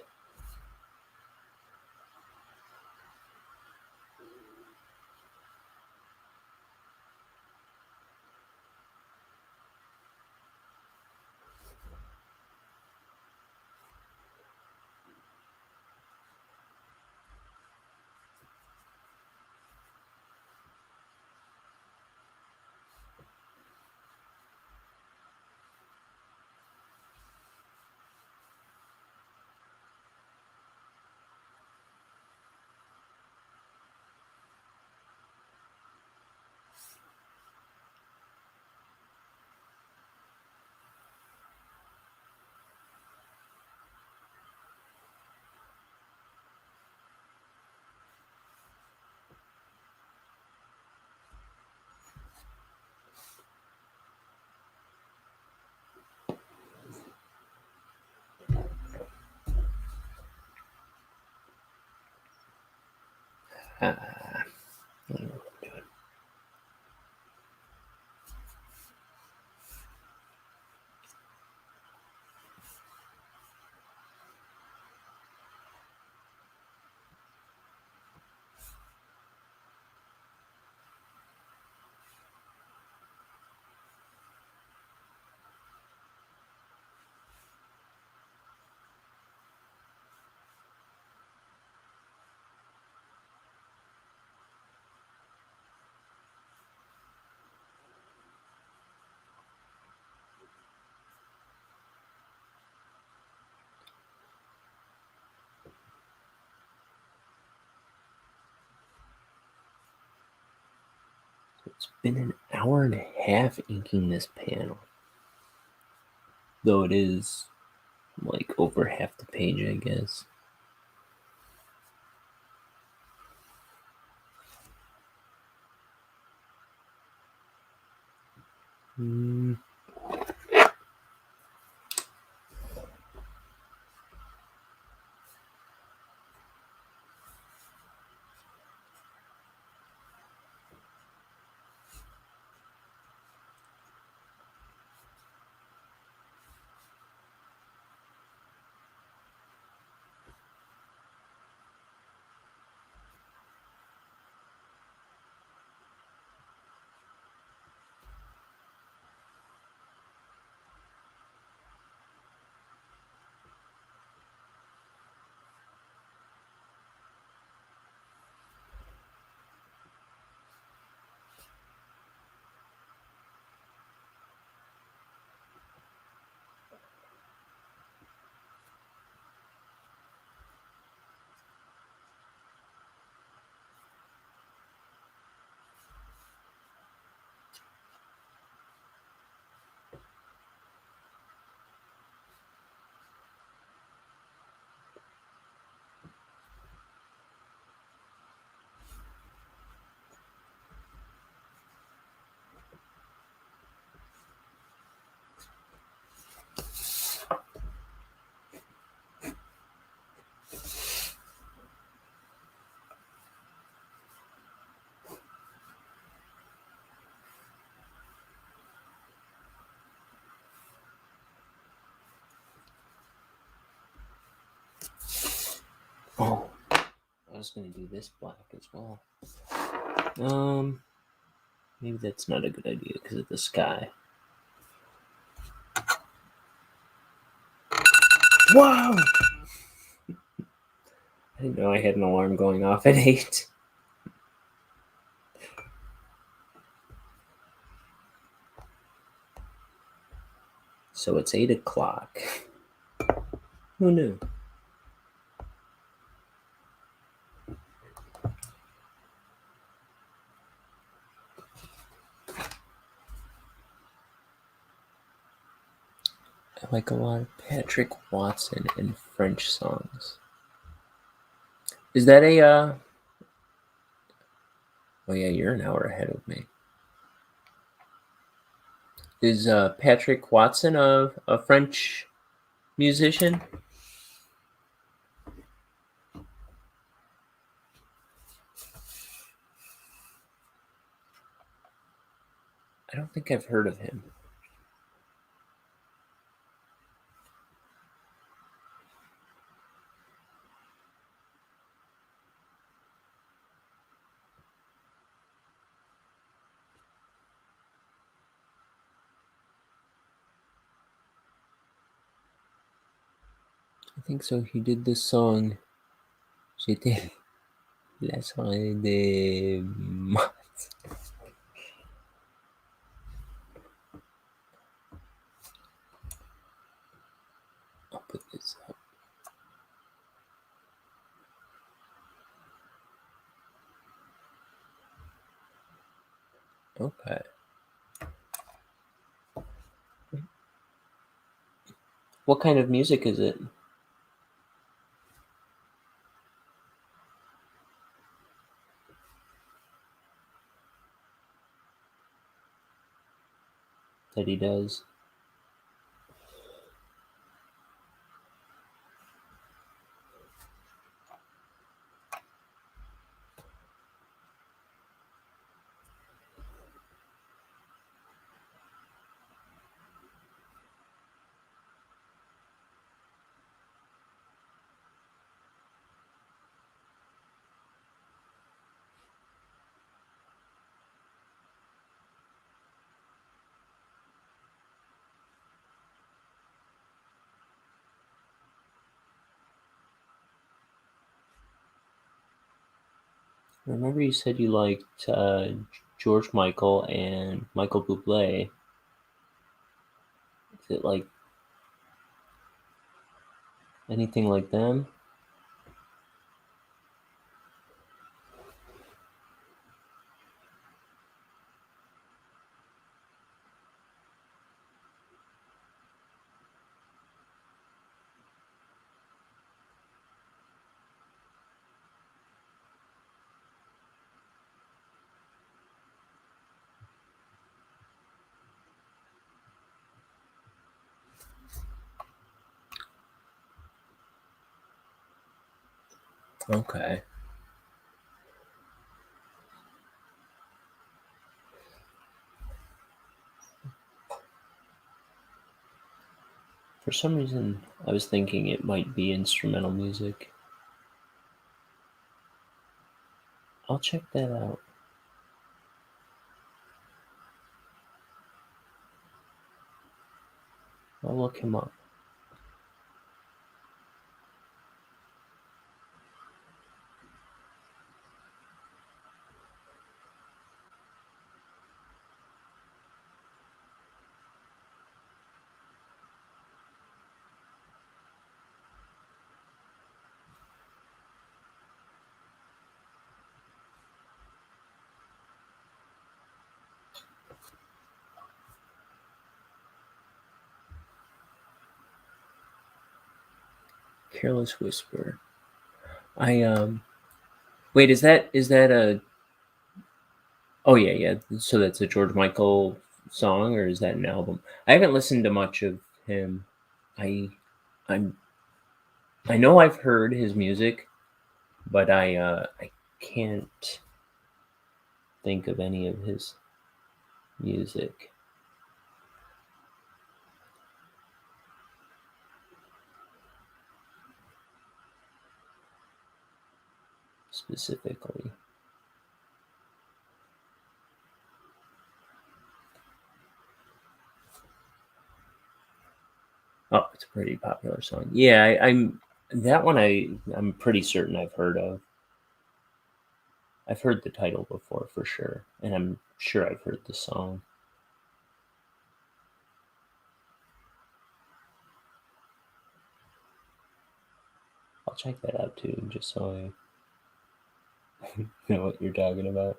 I don't know what I'm doing. It's been an hour and a half inking this panel. Though it is like over half the page, I guess. Oh, I was gonna do this black as well. Maybe that's not a good idea because of the sky. Wow! I didn't know I had an alarm going off at 8. So it's 8 o'clock. Who knew? I like a lot of Patrick Watson and French songs. Is that a, oh yeah, you're an hour ahead of me. Is Patrick Watson a French musician? I don't think I've heard of him. I think so. He did this song. J'étais la soirée des morts. I'll put this up. Okay. What kind of music is it? That he does? Remember you said you liked George Michael and Michael Bublé. Is it like anything like them? Okay. For some reason, I was thinking it might be instrumental music. I'll check that out. I'll look him up. Careless Whisper. I wait, is that a oh yeah. So that's a George Michael song or is that an album? I haven't listened to much of him. I I'm I know I've heard his music, but I can't think of any of his music specifically. Oh, it's a pretty popular song. Yeah, I'm that one. I'm pretty certain I've heard of. I've heard the title before for sure, and I'm sure I've heard the song. I'll check that out too, just so I know what you're talking about.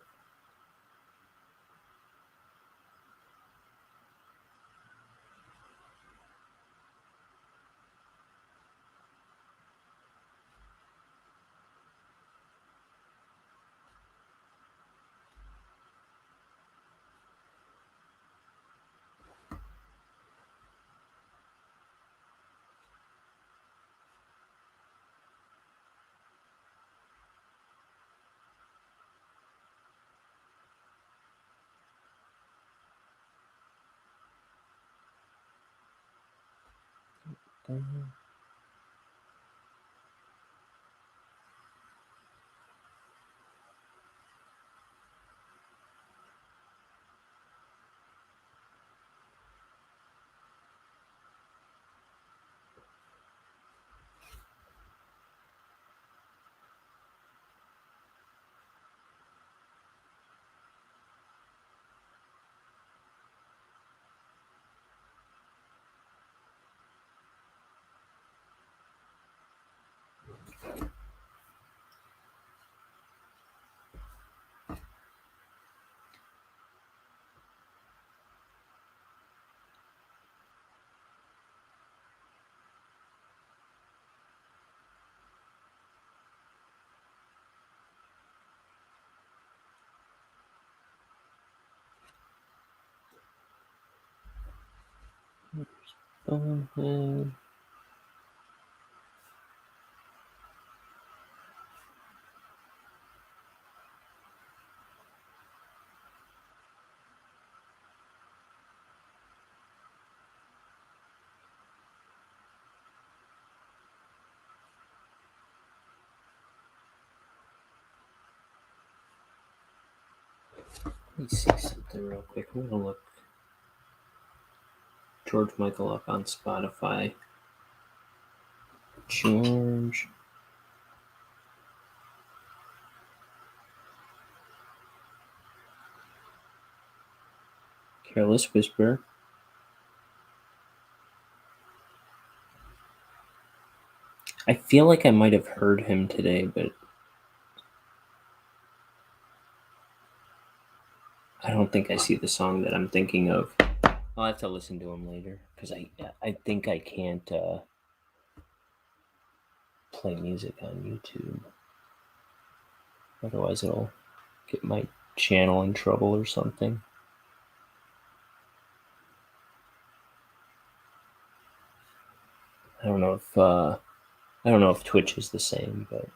Bonehead. Let me see something real quick. I'm gonna look George Michael up on Spotify. George Careless Whisper. I feel like I might have heard him today, but I don't think I see the song that I'm thinking of. I'll have to listen to him later because I think I can't play music on YouTube. Otherwise, it'll get my channel in trouble or something. I don't know if Twitch is the same, but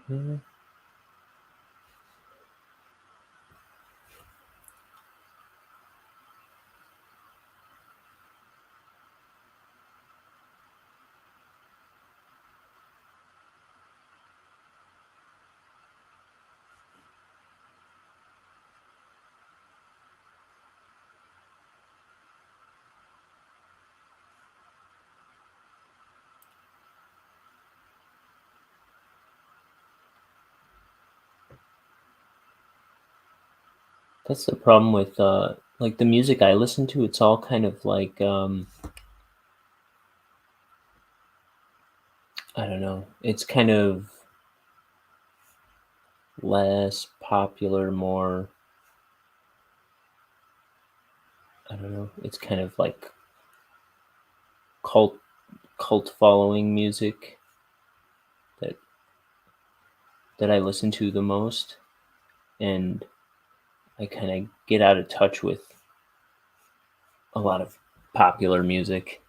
yeah. That's the problem with like the music I listen to. It's all kind of like I don't know. It's kind of less popular, more I don't know. It's kind of like cult following music that I listen to the most, and I kind of get out of touch with a lot of popular music.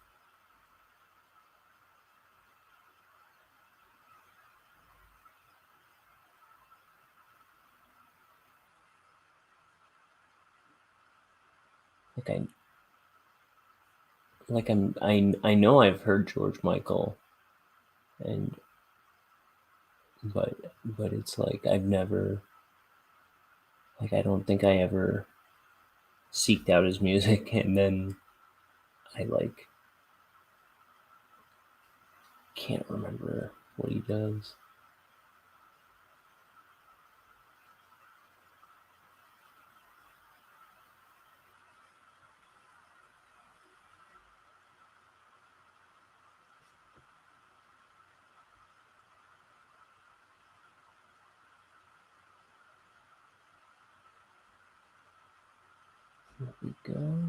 I know I've heard George Michael, and but it's like I've never, like I don't think I ever seeked out his music, and then I like can't remember what he does. Here we go.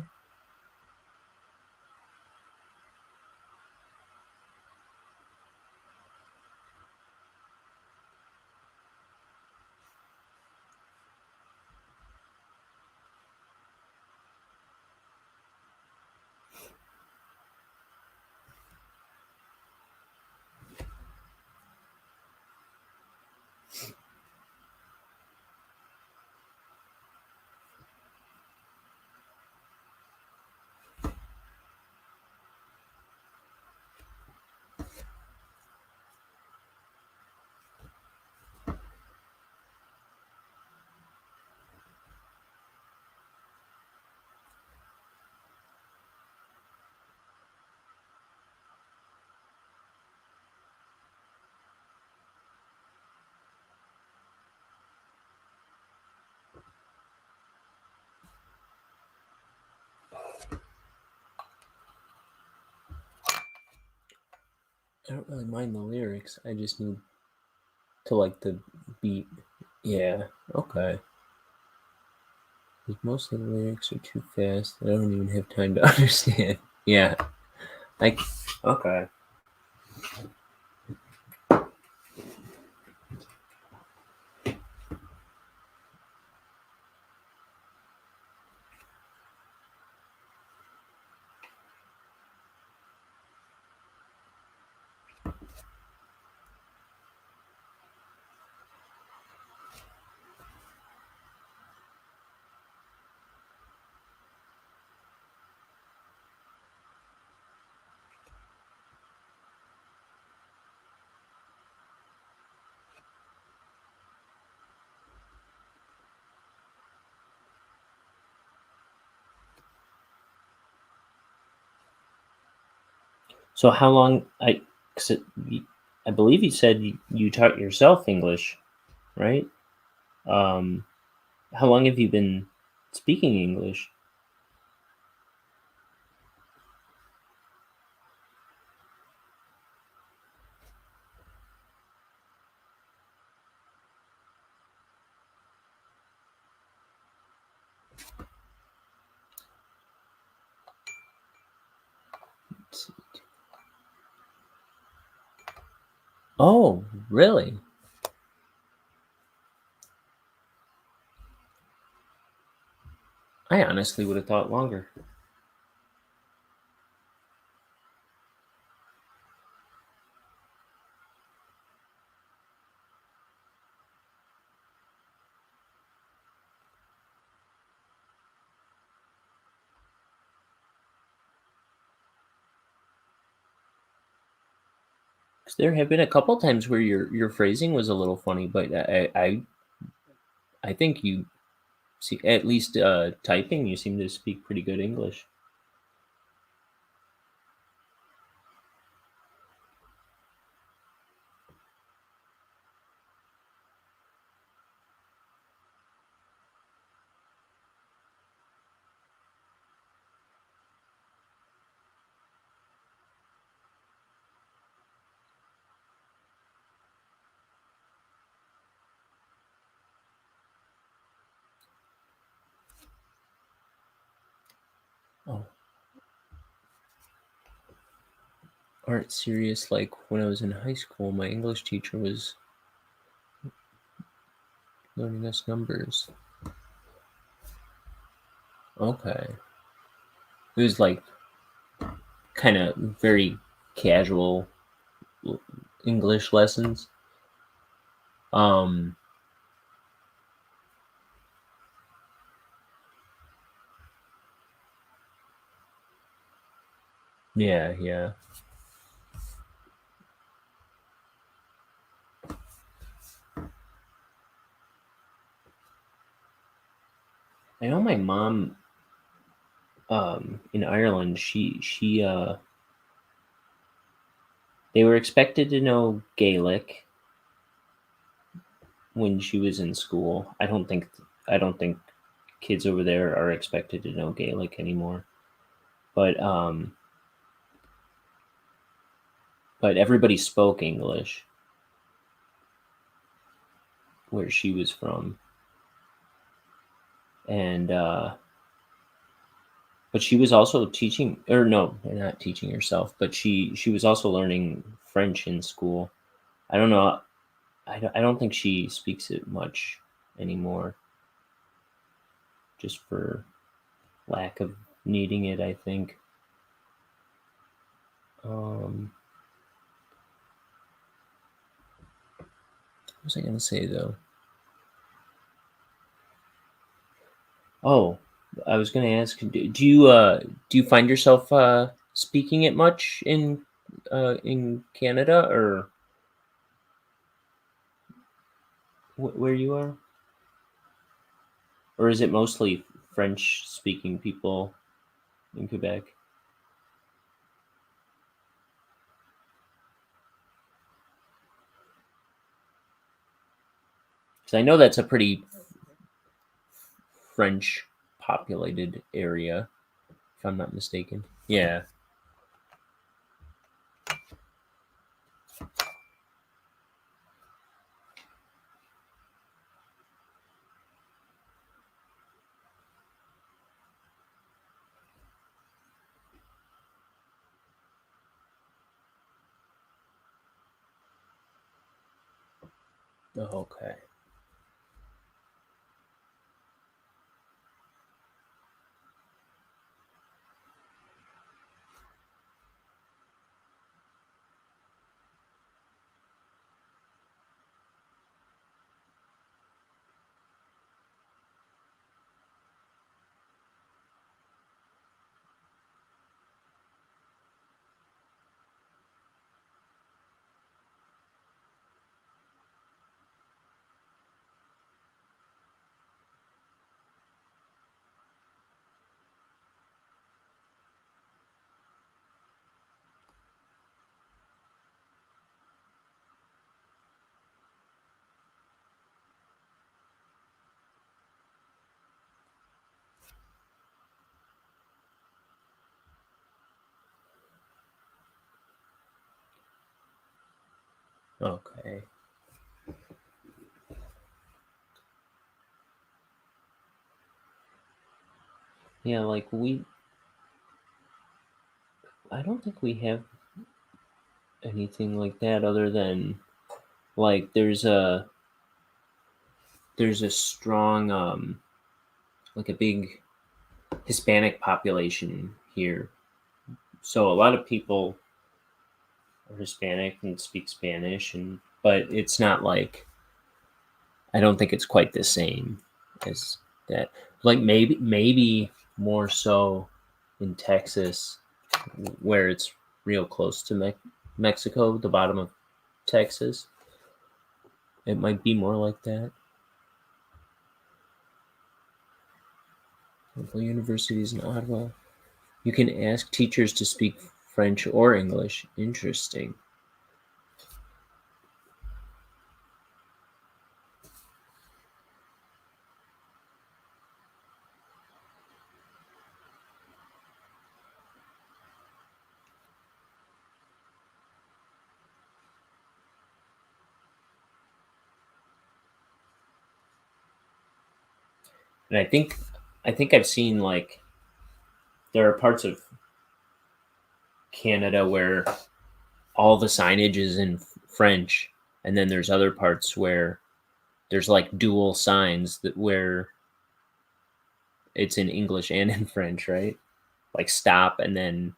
I don't really mind the lyrics. I just need to like the beat. Yeah, okay. Because most of the lyrics are too fast. I don't even have time to understand. Yeah, like okay. So how long? I believe you said you taught yourself English, right? Um, how long have you been speaking English? Oh, really? I honestly would have thought longer. 'Cause there have been a couple times where your phrasing was a little funny, but I think you see at least typing. You seem to speak pretty good English. Oh, aren't serious. Like when I was in high school, my English teacher was learning us numbers. Okay, it was like kind of very casual English lessons. Um, yeah, yeah. I know my mom in Ireland, they were expected to know Gaelic when she was in school. I don't think kids over there are expected to know Gaelic anymore. But but everybody spoke English where she was from. And but she was also teaching, or no, not teaching herself, but she was also learning French in school. I don't know. I don't think she speaks it much anymore, just for lack of needing it, I think. What was I going to say though? Oh, I was going to ask, do you find yourself speaking it much in Canada, or where you are, or is it mostly French speaking people in Quebec? Because I know that's a pretty French populated area, if I'm not mistaken. Yeah. Okay. Okay. Yeah, like I don't think we have anything like that other than like there's a strong like a big Hispanic population here. So a lot of people are Hispanic and speak Spanish, and but it's not like I don't think it's quite the same as that. Like maybe more so in Texas, where it's real close to Mexico, the bottom of Texas. It might be more like that. Local universities in Ottawa. You can ask teachers to speak French or English. Interesting. And I think I've seen like there are parts of Canada where all the signage is in French, and then there's other parts where there's like dual signs that where it's in English and in French, right? Like stop and then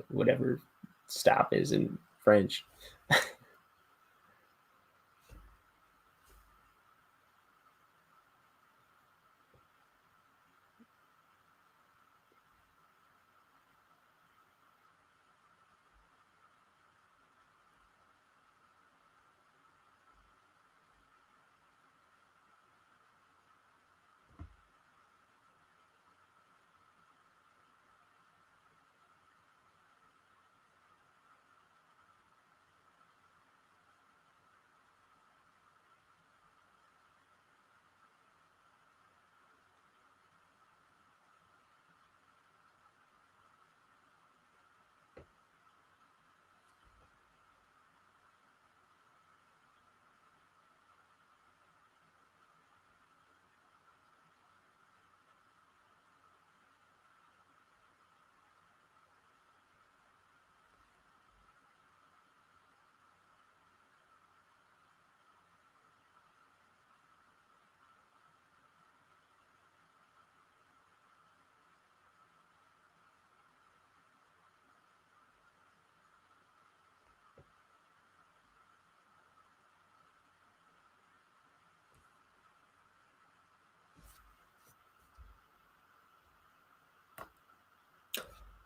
whatever stop is in French.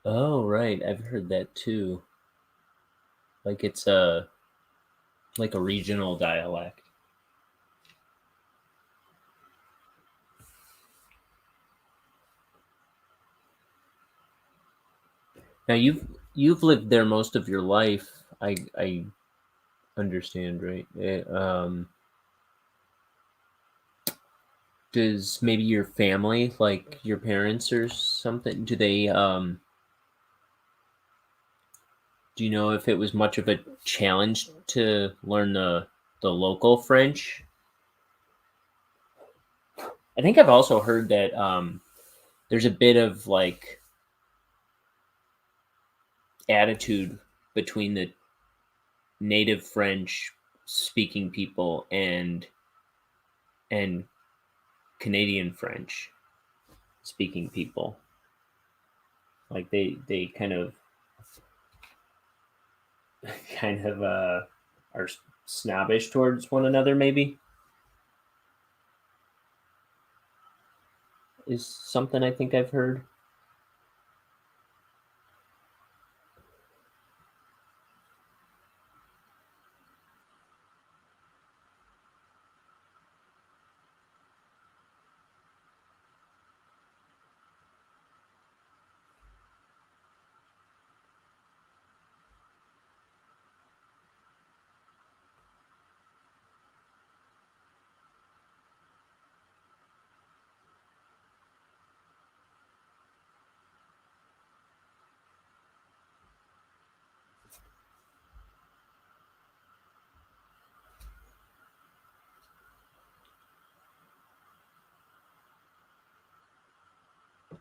Oh, right. I've heard that too. Like it's a like a regional dialect. Now you've lived there most of your life. I understand, right? Does maybe your family, like your parents or something, do you know if it was much of a challenge to learn the local French? I think I've also heard that there's a bit of like attitude between the native French speaking people and Canadian French speaking people. Like they kind of are snobbish towards one another. Maybe is something I think I've heard.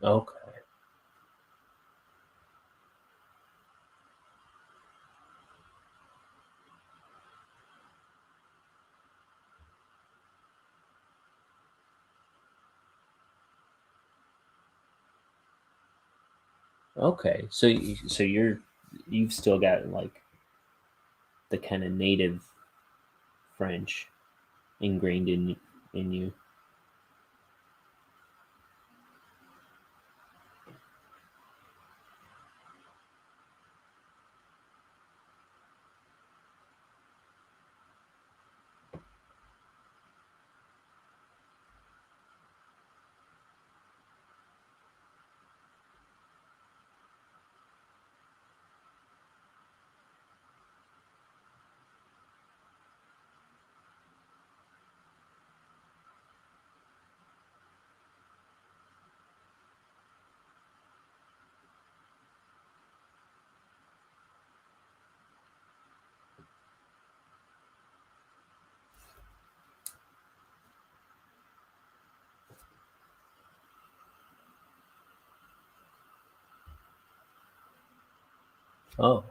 Okay. Okay. So you've still got like the kind of native French ingrained in you. Oh,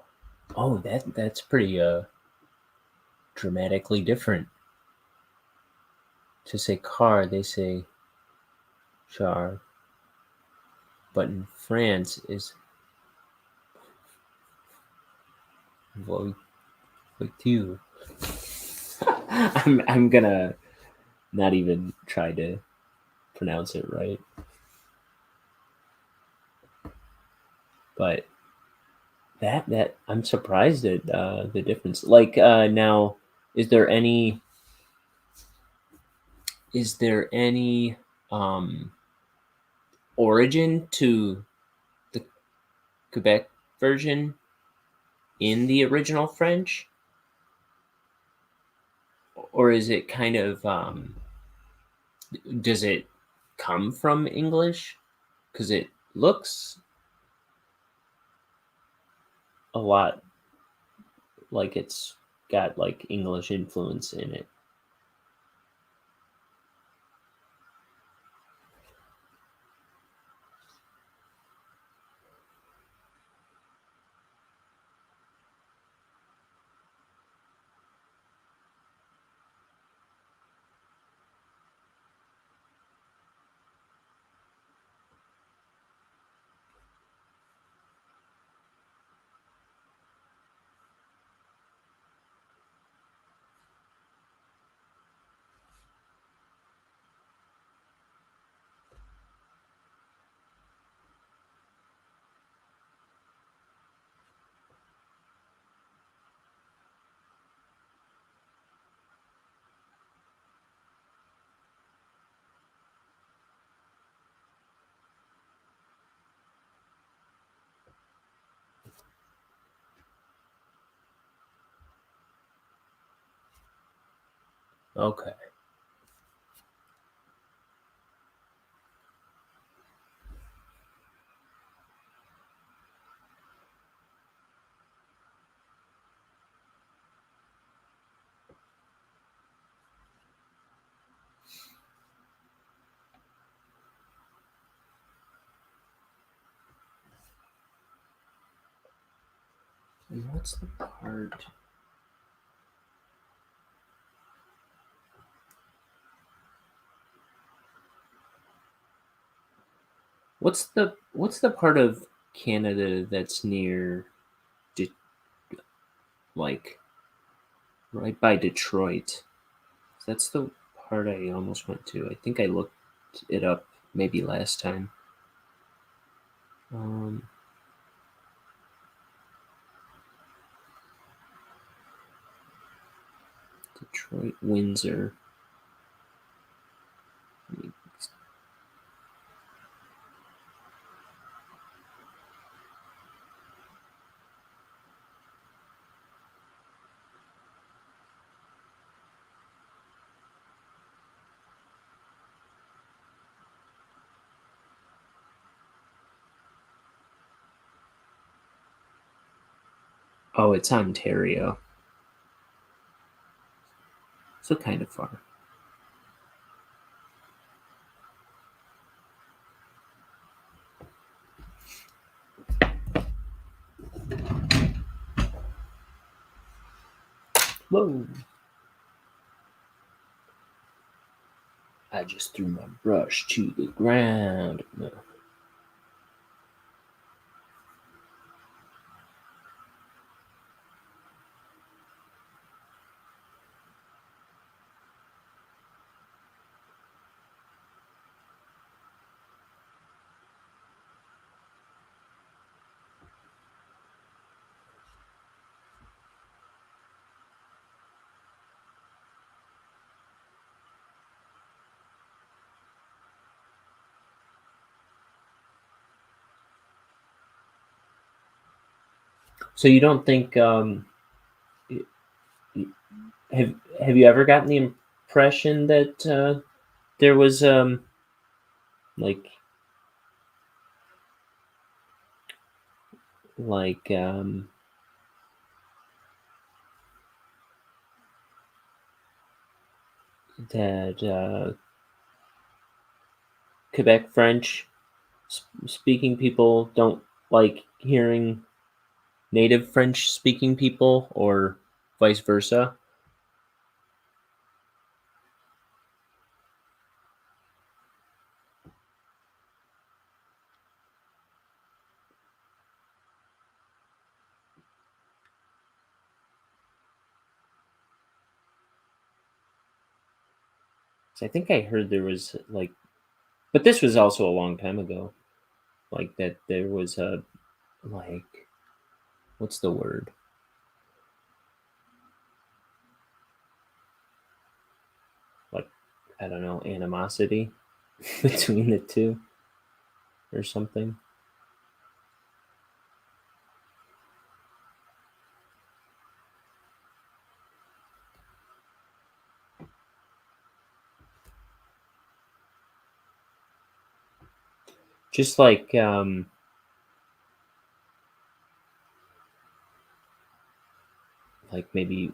oh, that's pretty dramatically different. To say car, they say char, but in France is voiture. I'm gonna not even try to pronounce it right, but that I'm surprised at the difference. Like now, is there any is there any um, origin to the Quebec version in the original French, or is it kind of does it come from English? Because it looks a lot like it's got like English influence in it. Okay. And what's the part? What's the part of Canada that's near, De- like right by Detroit? That's the part I almost went to. I think I looked it up maybe last time. Um, Detroit, Windsor. Oh, it's Ontario. So kind of far. Whoa. I just threw my brush to the ground. No. So you don't think have you ever gotten the impression that there was like like that Quebec French speaking people don't like hearing native French speaking people, or vice versa? So I think I heard there was like, but this was also a long time ago. Like that there was a like, what's the word? Like, I don't know, animosity between the two or something. Just like maybe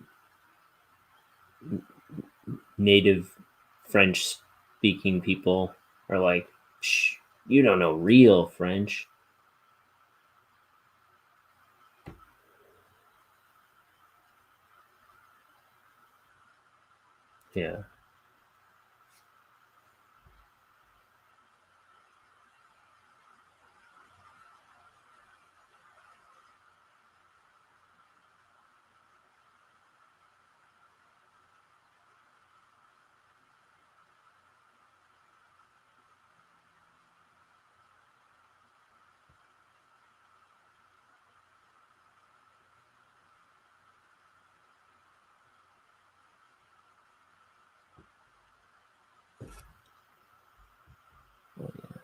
native French speaking people are like, Shh, you don't know real French. Yeah. Oh, yeah.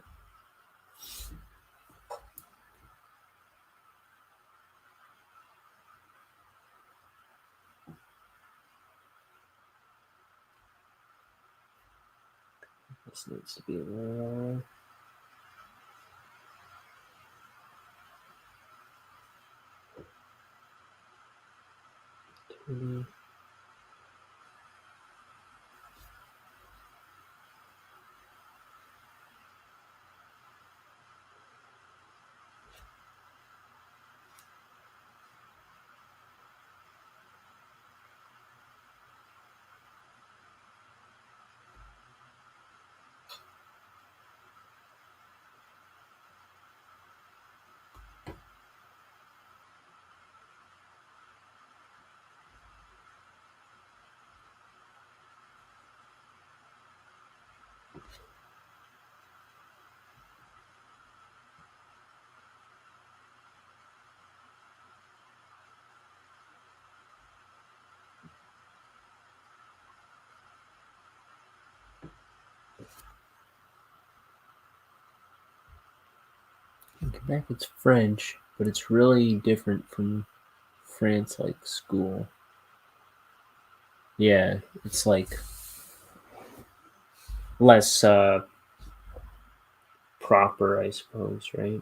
This needs to be a little. In Quebec, it's French, but it's really different from France, like school. Yeah, it's like less proper, I suppose, right?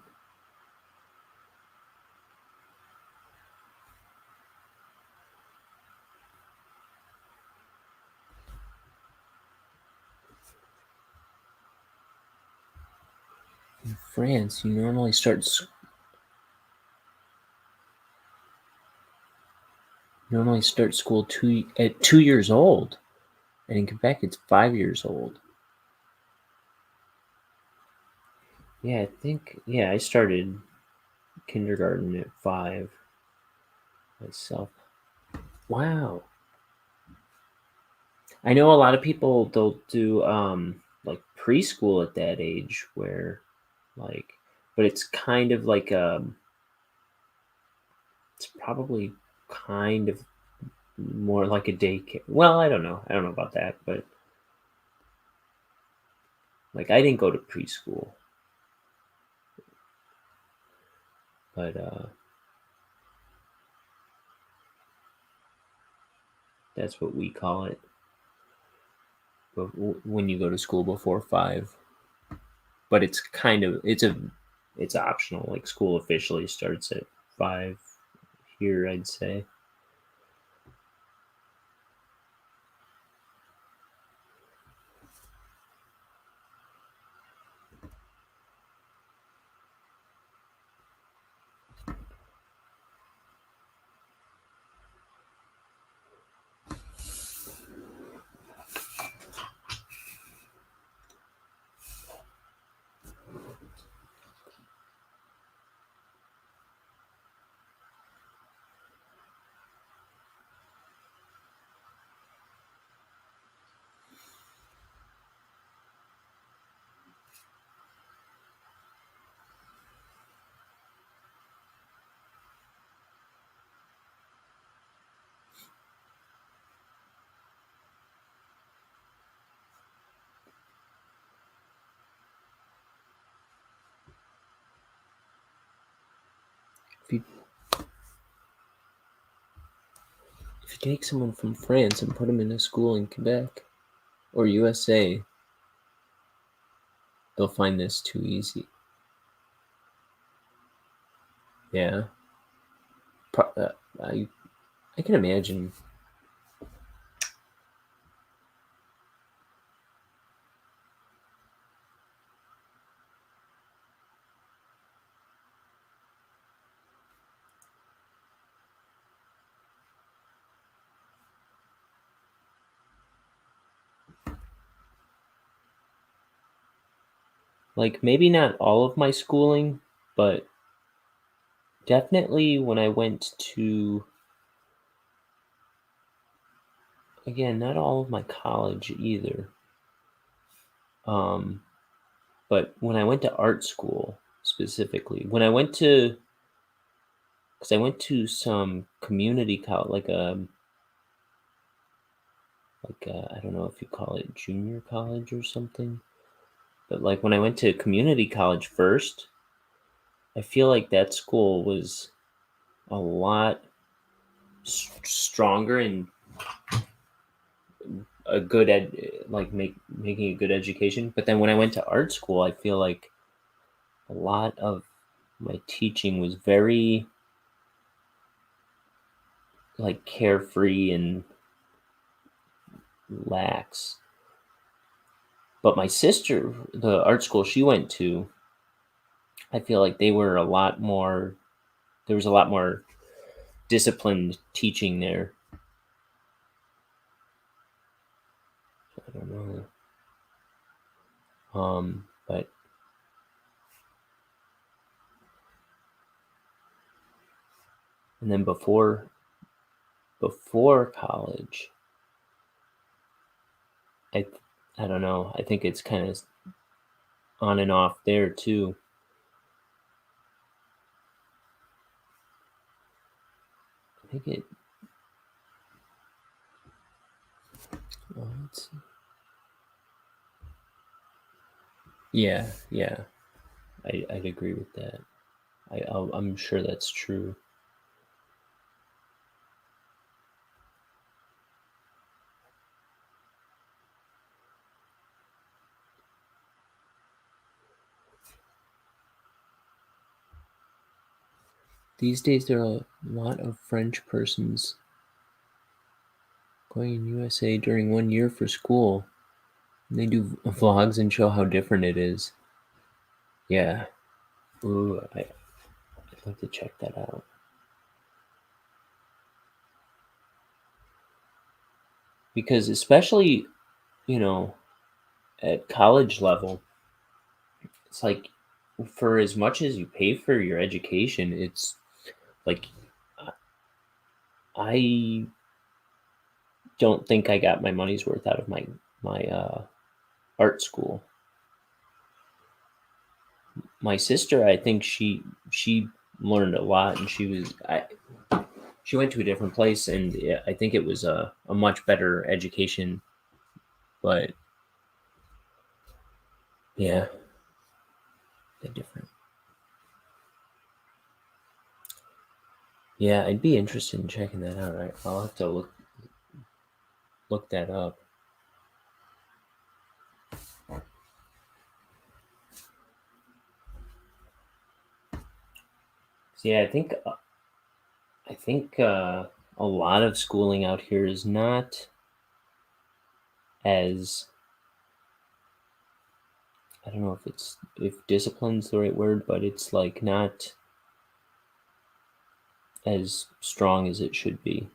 In France, you normally normally start school at 2 years old, and in Quebec it's 5 years old. Yeah, I started kindergarten at 5 myself. Wow. I know a lot of people, they'll do like preschool at that age, where like, but it's kind of like it's probably kind of more like a daycare. Well, I don't know about that, but like I didn't go to preschool, but that's what we call it. But when you go to school before 5, but it's kind of it's optional. Like school officially starts at 5 here, I'd say. If you take someone from France and put them in a school in Quebec or USA, they'll find this too easy. Yeah. I can imagine. Like maybe not all of my schooling, but definitely when I went to, again, not all of my college either. But when I went to art school specifically, when I went to, because I went to some community college, I don't know if you call it junior college or something, but like when I went to community college first, I feel like that school was a lot stronger and a good making a good education. But then when I went to art school, I feel like a lot of my teaching was very like carefree and lax. But my sister, the art school she went to, I feel like they were a lot more. There was a lot more disciplined teaching there. I don't know. But and then before college, I don't know. I think it's kind of on and off there too. I think it. Well, let's see. Yeah, I'd agree with that. I'm sure that's true. These days, there are a lot of French persons going in USA during 1 year for school. And they do vlogs and show how different it is. Yeah. Ooh, I'd like to check that out. because especially, at college level, it's like for as much as you pay for your education, it's like I don't think I got my money's worth out of my art school. My sister, I think she learned a lot, and she went to a different place, and I think it was a much better education. But yeah, they're different. Yeah, I'd be interested in checking that out. I'll have to look that up. So yeah, I think a lot of schooling out here is not as, I don't know if discipline's the right word, but it's like not as strong as it should be.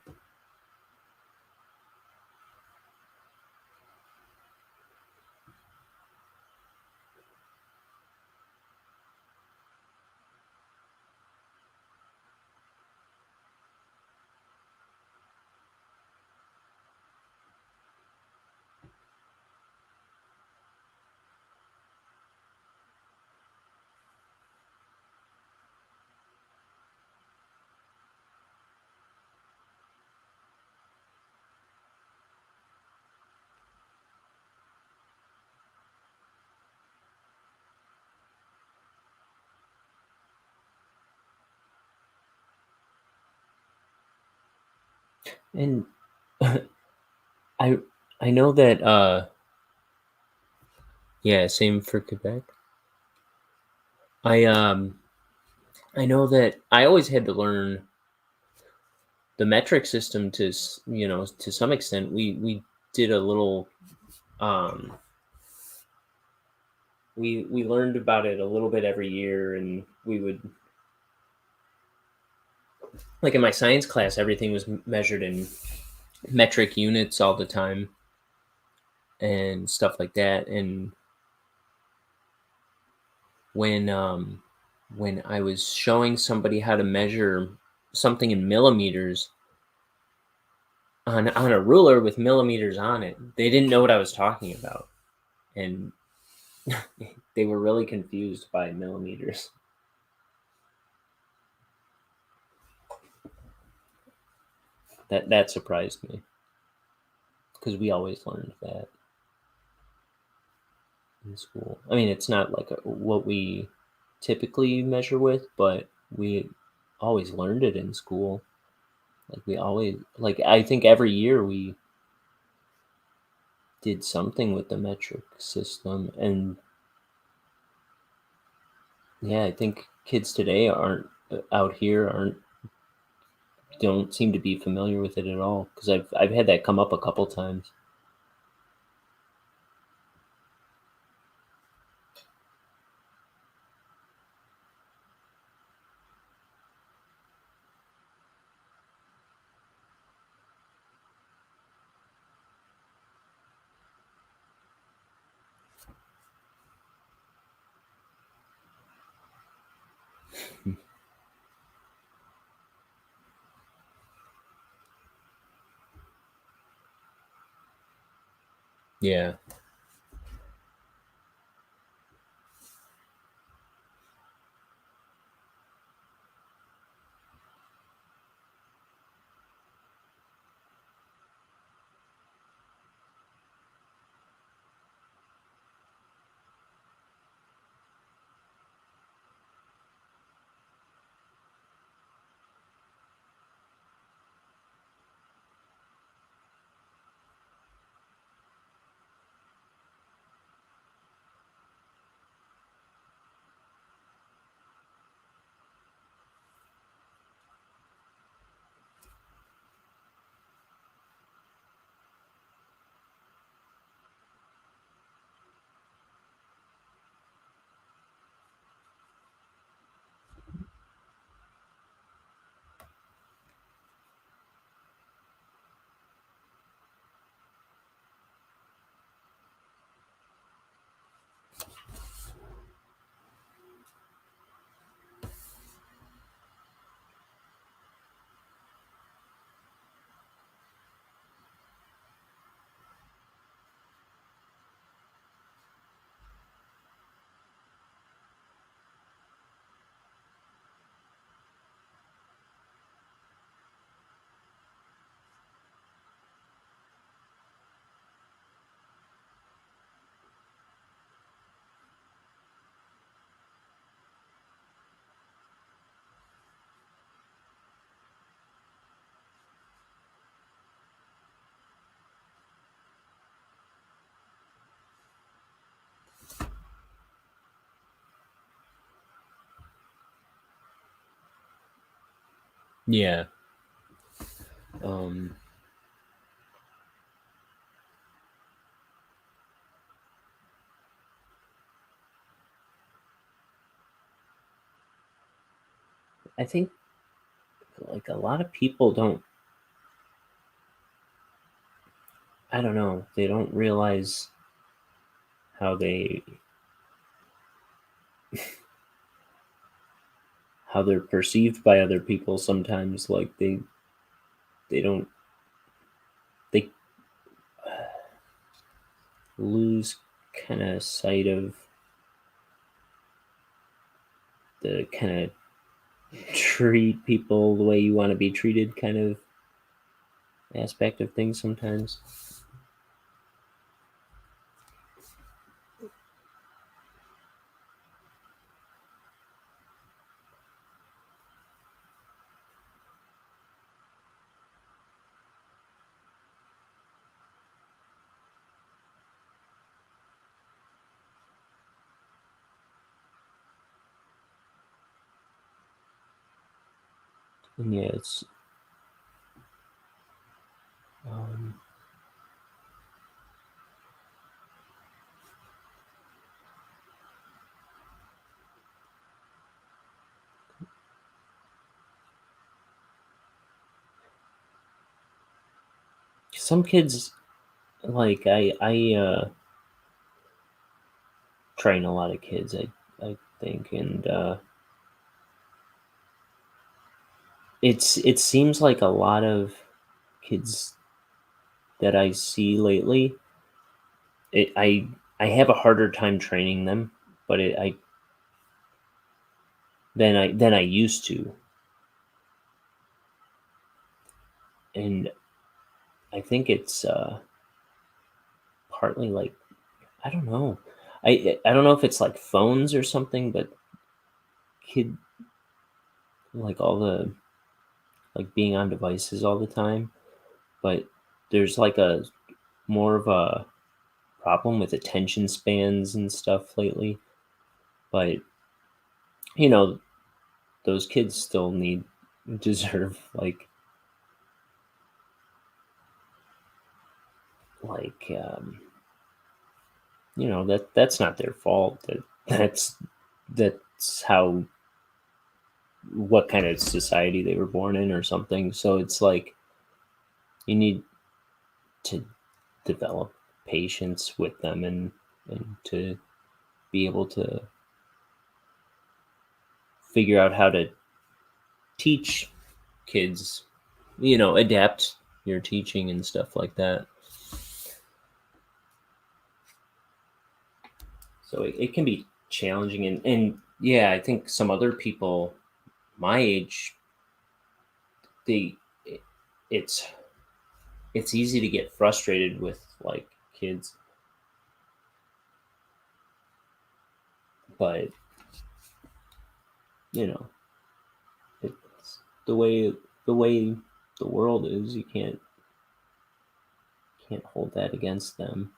And I I know that yeah, same for Quebec. I know that I always had to learn the metric system to some extent. We did a little um we learned about it a little bit every year, and we would, like in my science class, everything was measured in metric units all the time and stuff like that. And when I was showing somebody how to measure something in millimeters on a ruler with millimeters on it, they didn't know what I was talking about, and they were really confused by millimeters. That surprised me, because we always learned that in school. I mean, it's not like what we typically measure with, but we always learned it in school. Like we always, like, I think every year we did something with the metric system. And yeah, I think kids today aren't out here aren't don't seem to be familiar with it at all, because I've had that come up a couple times. Yeah. Yeah. Um, I think like a lot of people don't. I don't know. They don't realize how they're perceived by other people sometimes. Like they don't they lose kind of sight of the kind of treat people the way you want to be treated kind of aspect of things sometimes. And yeah, it's um, some kids like I train a lot of kids. I think, and it seems like a lot of kids that I see lately, it, I have a harder time training them, but I than I used to, and I think it's partly like I don't know. I don't know if it's like phones or something, but kid like all the like being on devices all the time. But there's like a more of a problem with attention spans and stuff lately. But you know, those kids still deserve like that's not their fault. That's how what kind of society they were born in or something. So it's like you need to develop patience with them and to be able to figure out how to teach kids, adapt your teaching and stuff like that. So it can be challenging and yeah, I think some other people my age they it's it's easy to get frustrated with like kids, but you know it's the way the world is. You can't hold that against them.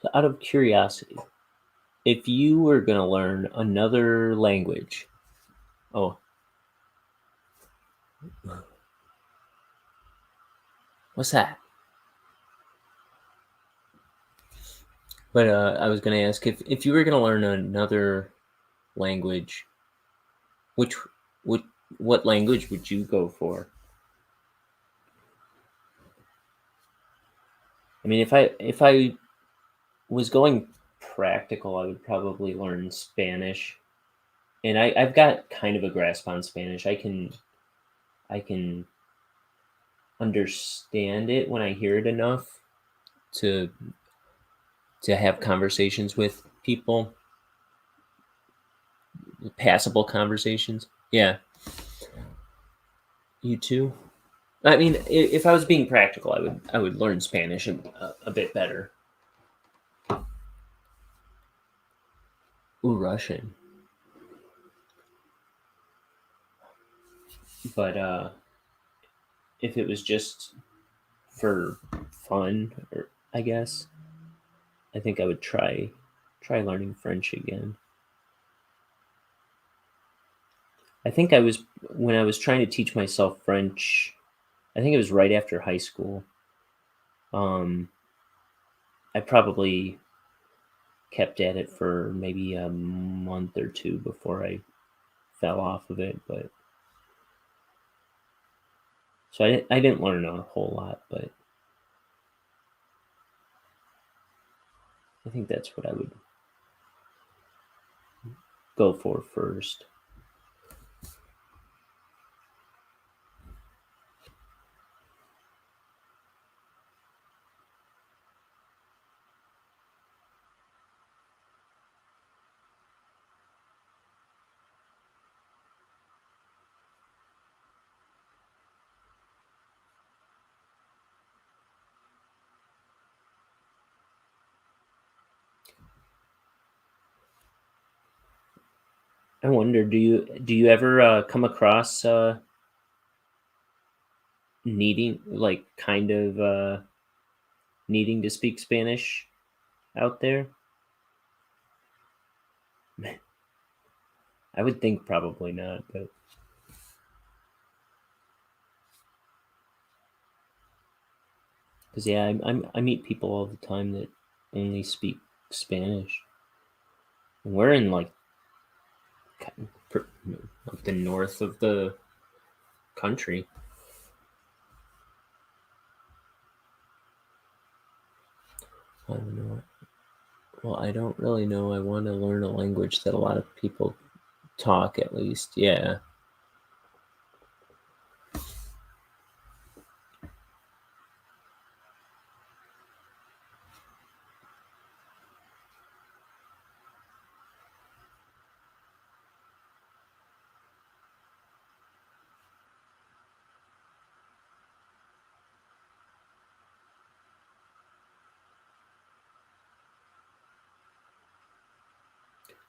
So out of curiosity, if you were going to learn another language, oh, What's that? But I was going to ask if you were going to learn another language, which would what language would you go for? I mean, if I was going practical, I would probably learn Spanish, and I've got kind of a grasp on Spanish. I can understand it when I hear it enough to have conversations with people, passable conversations. Yeah, you too. I mean, if I was being practical, I would learn Spanish a bit better. Ooh, Russian. But if it was just for fun, or I guess, I think I would try learning French again. I think I was when I was trying to teach myself French. I think it was right after high school. Um, I probably kept at it for maybe a month or two before I fell off of it. But so I didn't learn a whole lot, but I think that's what I would go for first. I wonder, do you ever come across needing like kind of needing to speak Spanish out there? I would think probably not, but because yeah, I meet people all the time that only speak Spanish, and we're in like the north of the country. I don't know. Well, I don't really know. I want to learn a language that a lot of people talk, at least. Yeah.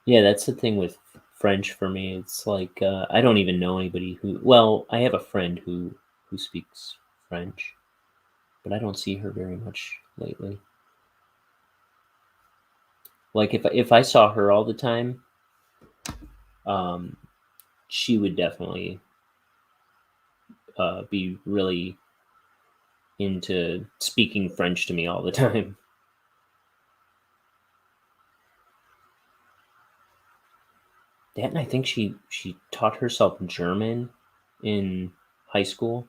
Yeah, that's the thing with French for me. It's like I don't even know anybody who. Well, I have a friend who speaks French, but I don't see her very much lately. Like if I saw her all the time, um, she would definitely be really into speaking French to me all the time. That, and I think she taught herself German in high school.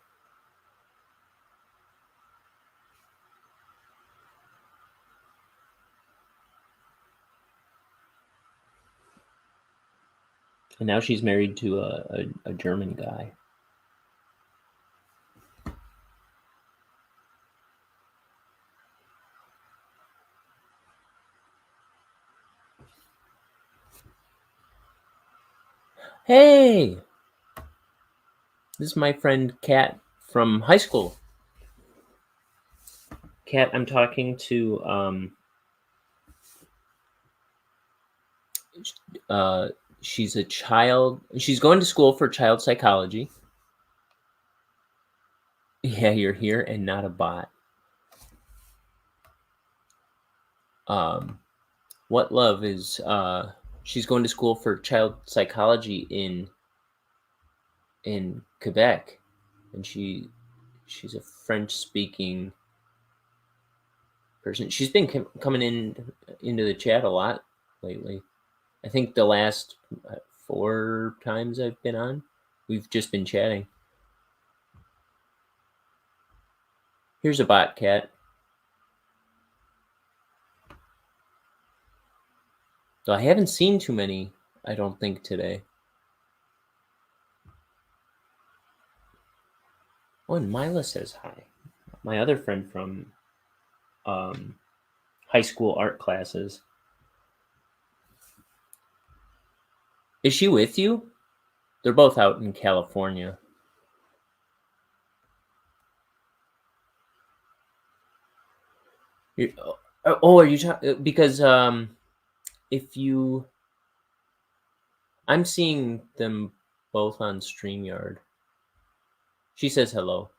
And now she's married to a German guy. Hey, this is my friend Kat from high school. Kat, I'm talking to uh, she's a child. She's going to school for child psychology. Yeah, you're here and not a bot. Um, what love is she's going to school for child psychology in Quebec. and she's a French-speaking person. She's been coming into the chat a lot lately. I think the last 4 times I've been on, we've just been chatting. Here's a bot cat. So I haven't seen too many, I don't think, today. Oh, and Mila says hi. My other friend from high school art classes. Is she with you? They're both out in California. Are you talking? Because if you, I'm seeing them both on StreamYard. She says hello.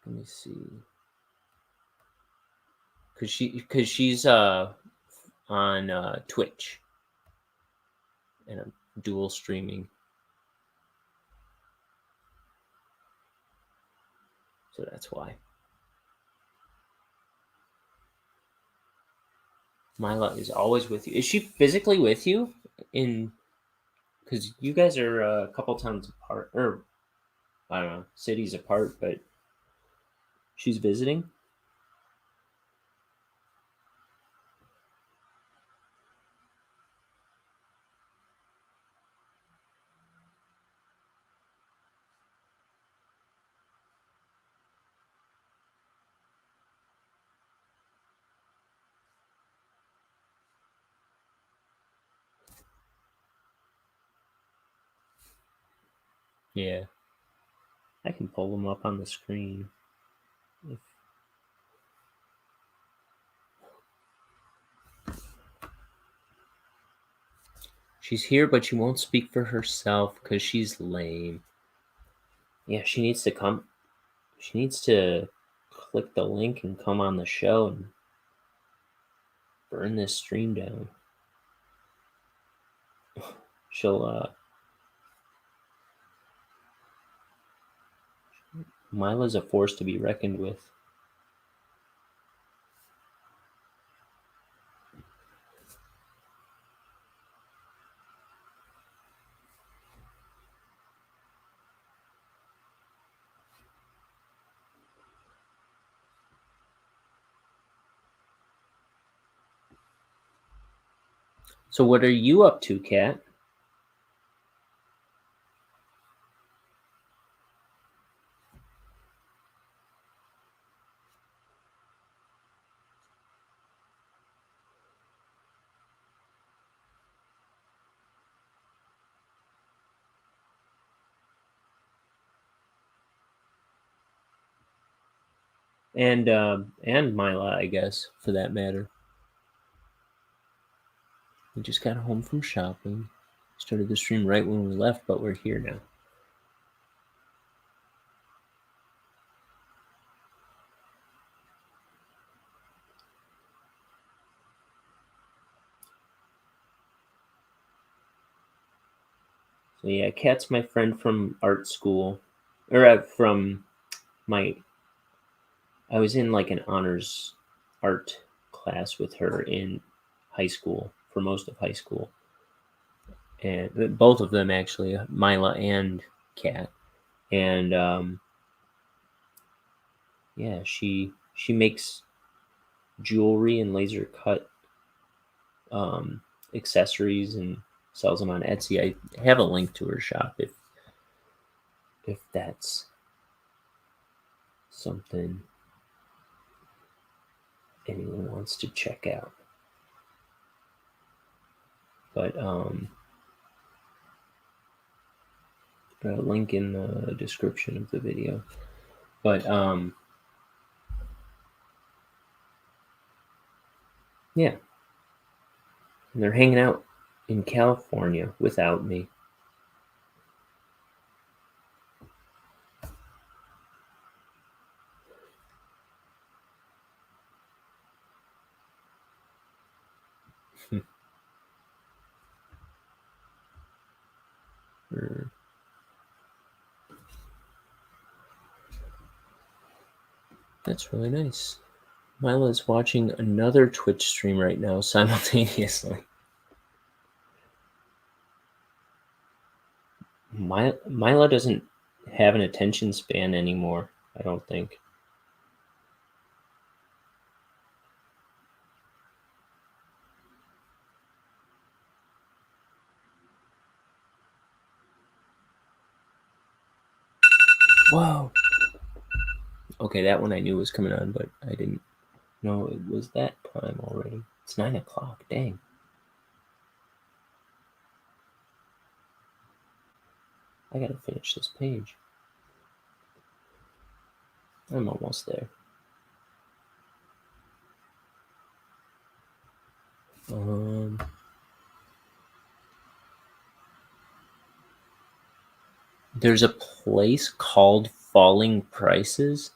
Let me see. Cause she's on Twitch, and I'm dual streaming. So that's why. Mila is always with you. Is she physically with you? Because you guys are a couple towns apart, or I don't know, cities apart, but she's visiting? Yeah. I can pull them up on the screen. She's here, but she won't speak for herself because she's lame. Yeah, she needs to come. She needs to click the link and come on the show and burn this stream down. She'll, Mila's a force to be reckoned with. So what are you up to, Kat? And Mila, I guess, for that matter. We just got home from shopping. Started the stream right when we left, but we're here now. So yeah, Kat's my friend from art school, or from my. I was in like an honors art class with her in high school for most of high school, and both of them actually, Mila and Kat, and yeah, she makes jewelry and laser cut accessories and sells them on Etsy. I have a link to her shop if that's something anyone wants to check out. But a link in the description of the video. But yeah, and they're hanging out in California without me. That's really nice. Mila's watching another Twitch stream right now simultaneously. Mila doesn't have an attention span anymore, I don't think. Whoa. Okay, that one I knew was coming on, but I didn't know it was that time already. It's 9 o'clock, dang. I gotta finish this page. I'm almost there. There's a place called Falling Prices.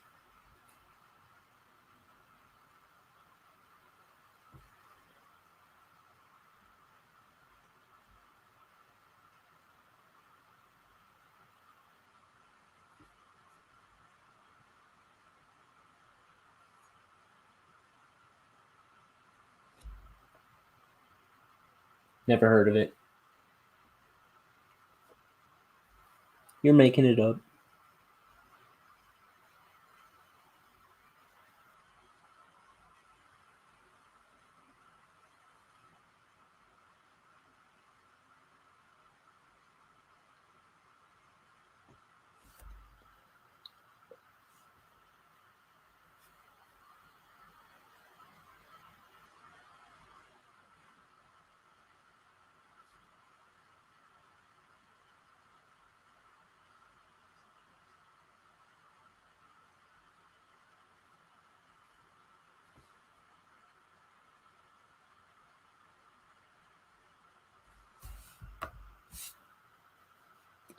Never heard of it. You're making it up.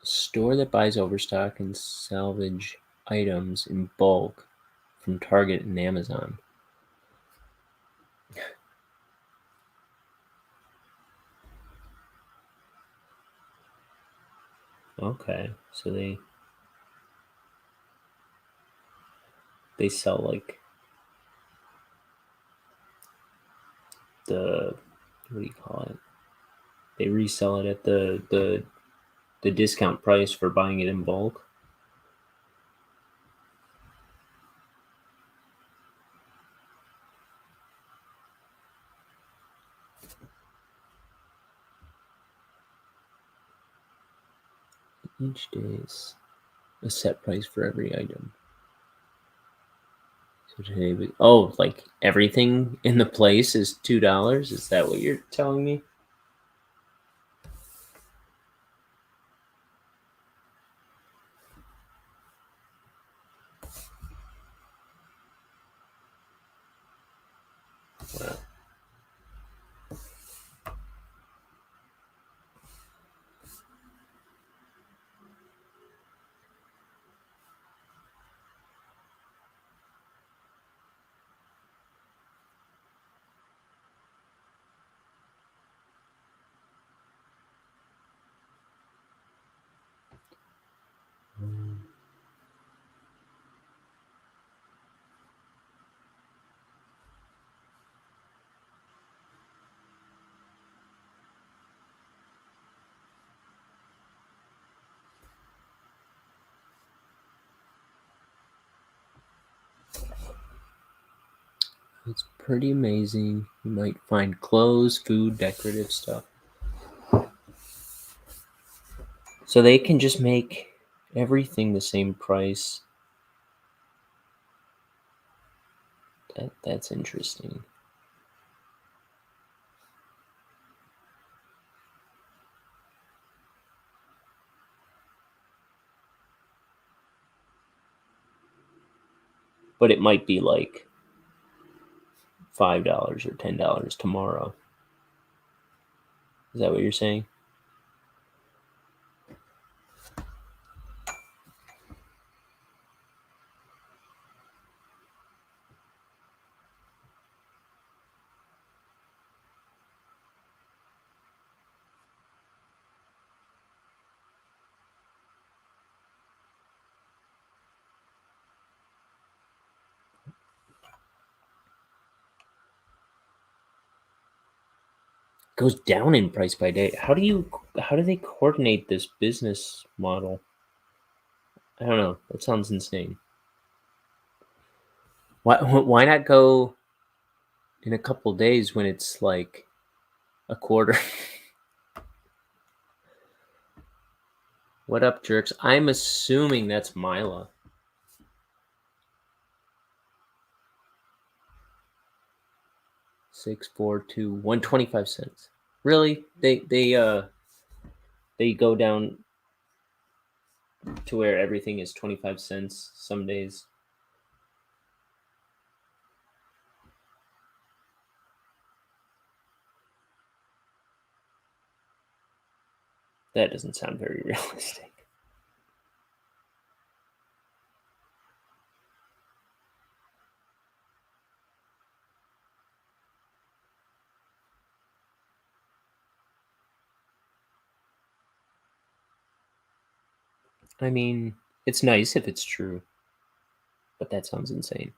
A store that buys overstock and salvage items in bulk from Target and Amazon. Okay, so they sell like the, what do you call it? They resell it at the discount price for buying it in bulk. Each day is a set price for every item. So today like everything in the place is $2? Is that what you're telling me? Wow. It's pretty amazing. You might find clothes, food, decorative stuff. So they can just make everything the same price. That's interesting. But it might be like $5 or $10 tomorrow. Is that what you're saying? goes down in price by day. How do they coordinate this business model? I don't know. That sounds insane. Why not go in a couple days when it's like a quarter? What up, jerks? I'm assuming that's Mila. 642 125 cents. Really? They go down to where everything is 25 cents some days. That doesn't sound very realistic. I mean, it's nice if it's true, but that sounds insane.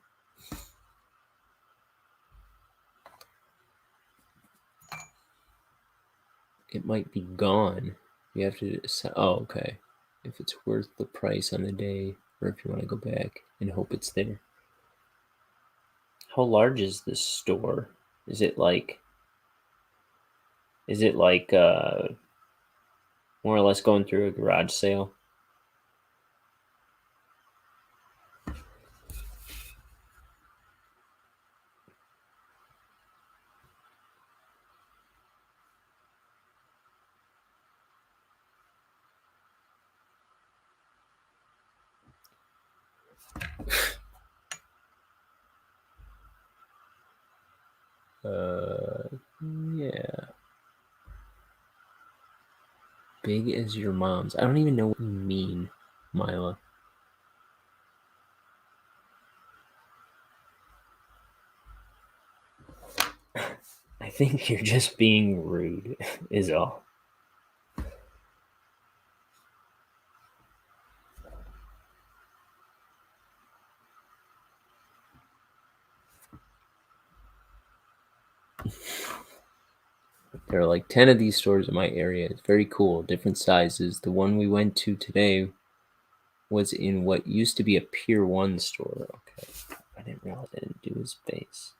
It might be gone. You have to decide. Oh, okay. If it's worth the price on the day, or if you want to go back and hope it's there. How large is this store? Is it like more or less going through a garage sale? Yeah. Big as your mom's. I don't even know what you mean, Mila. I think you're just being rude, is all. There are like 10 of these stores in my area. It's very cool, different sizes. The one we went to today was in what used to be a Pier 1 store. Okay. I didn't realize I didn't do his face.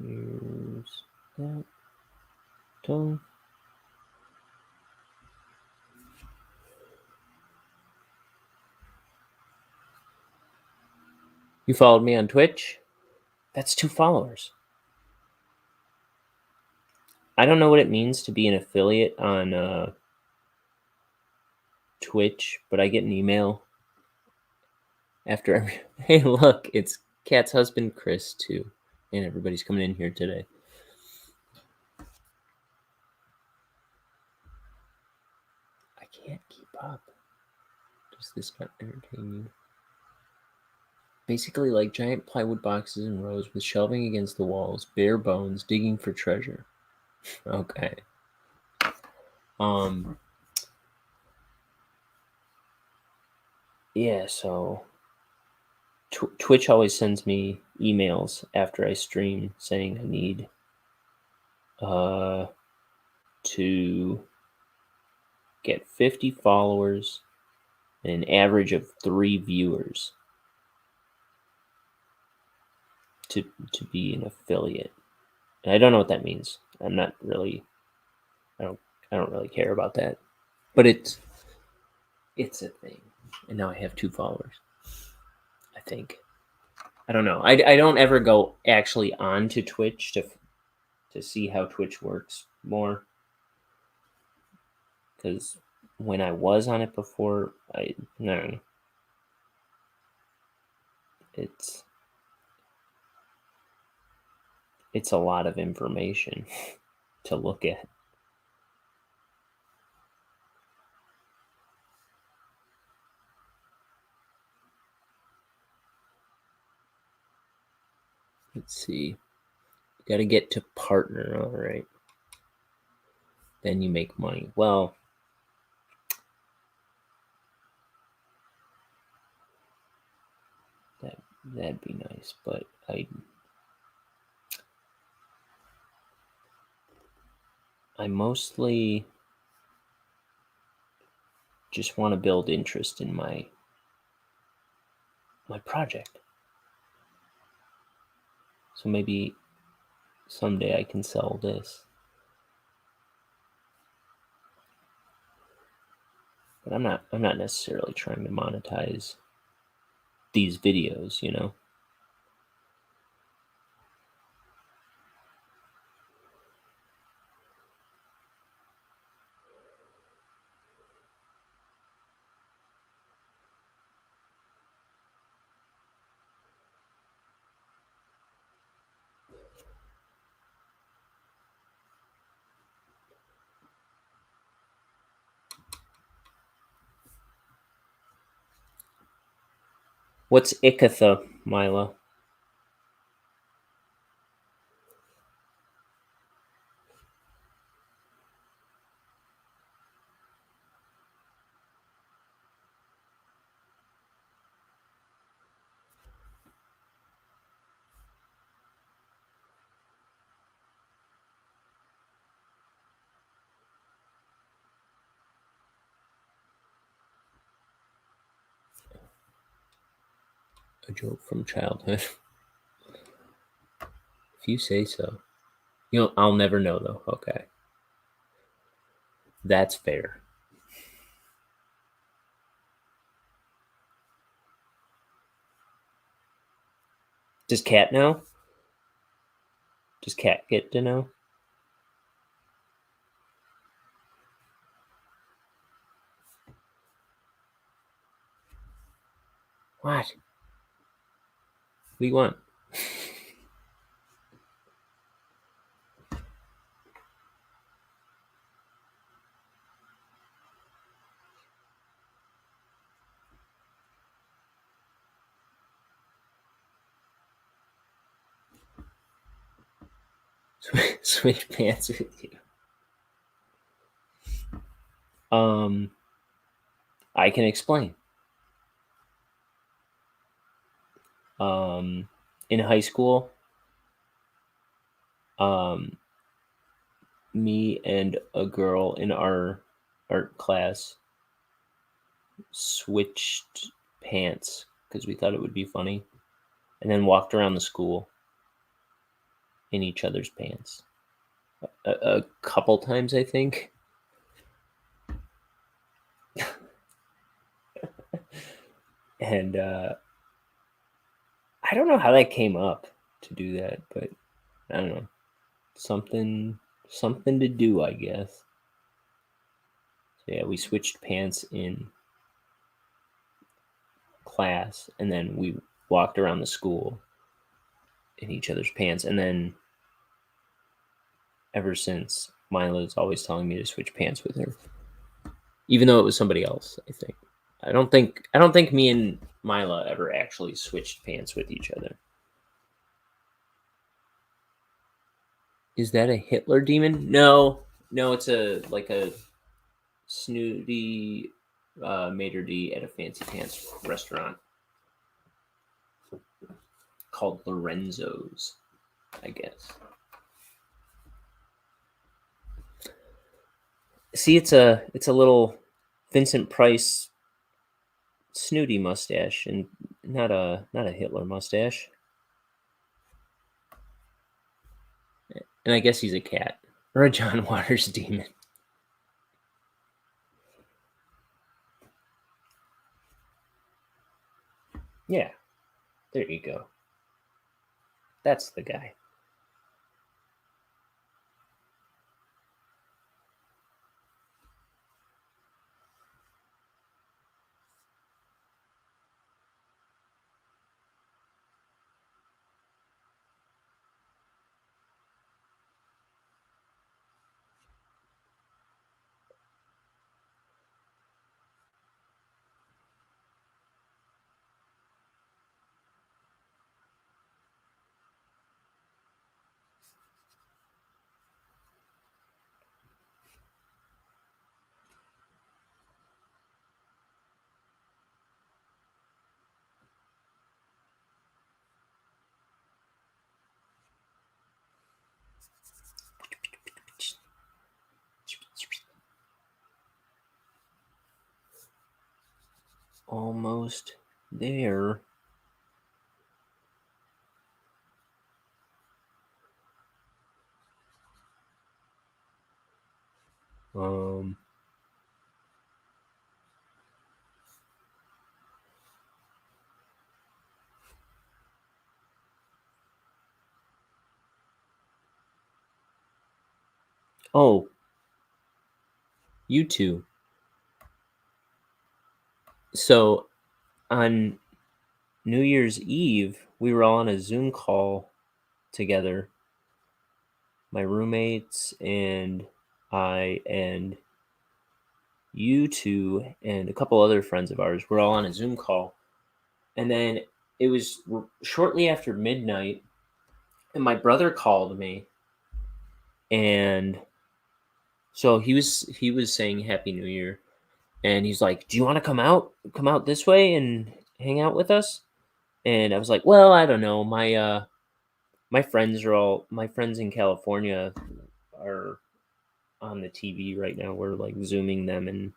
Here's that tongue. You followed me on Twitch? That's 2 followers. I don't know what it means to be an affiliate on Twitch, but I get an email after every. Hey, look, it's Kat's husband, Chris, too. And everybody's coming in here today. I can't keep up. Does this not entertain you? Basically, like giant plywood boxes in rows with shelving against the walls, bare bones, digging for treasure. Okay. Yeah, so Twitch always sends me emails after I stream saying I need to get 50 followers and an average of 3 viewers to be an affiliate. And I don't know what that means. I'm not really I don't really care about that. But it's a thing. And now I have 2 followers. I think. I don't know. I don't ever go actually onto Twitch to see how Twitch works more. Because when I was on it before, no. it's a lot of information to look at. Let's see. You got to get to partner, all right. Then you make money. Well, that'd be nice, but I mostly just want to build interest in my project. So maybe someday I can sell this. But I'm not necessarily trying to monetize these videos, you know. What's Ikatha, Mila? A joke from childhood. If you say so. I'll never know though. Okay. That's fair. Does Cat know? Does Cat get to know? What? What do you want? Switch pants with you. I can explain. In high school, me and a girl in our art class switched pants because we thought it would be funny, and then walked around the school in each other's pants a couple times, I think. And I don't know how that came up to do that, but I don't know. Something to do, I guess. So yeah, we switched pants in class, and then we walked around the school in each other's pants, and then ever since, Mila's always telling me to switch pants with her, even though it was somebody else. I think. I don't think me and Mila ever actually switched pants with each other. Is that a Hitler demon? No, it's a snooty maitre d' at a fancy pants restaurant called Lorenzo's, I guess. See, it's a little Vincent Price snooty mustache, and not a Hitler mustache. And I guess he's a cat or a John Waters demon. Yeah, there you go. That's the guy. almost there. Um, oh, you two. So on New Year's Eve, we were all on a Zoom call together. My roommates and I and you two and a couple other friends of ours were all on a Zoom call. And then it was shortly after midnight, and my brother called me, and so he was saying Happy New Year, and he's like, "Do you want to come out this way and hang out with us?" And I was like, "Well, I don't know. My friends in California are on the TV right now. We're like zooming them, and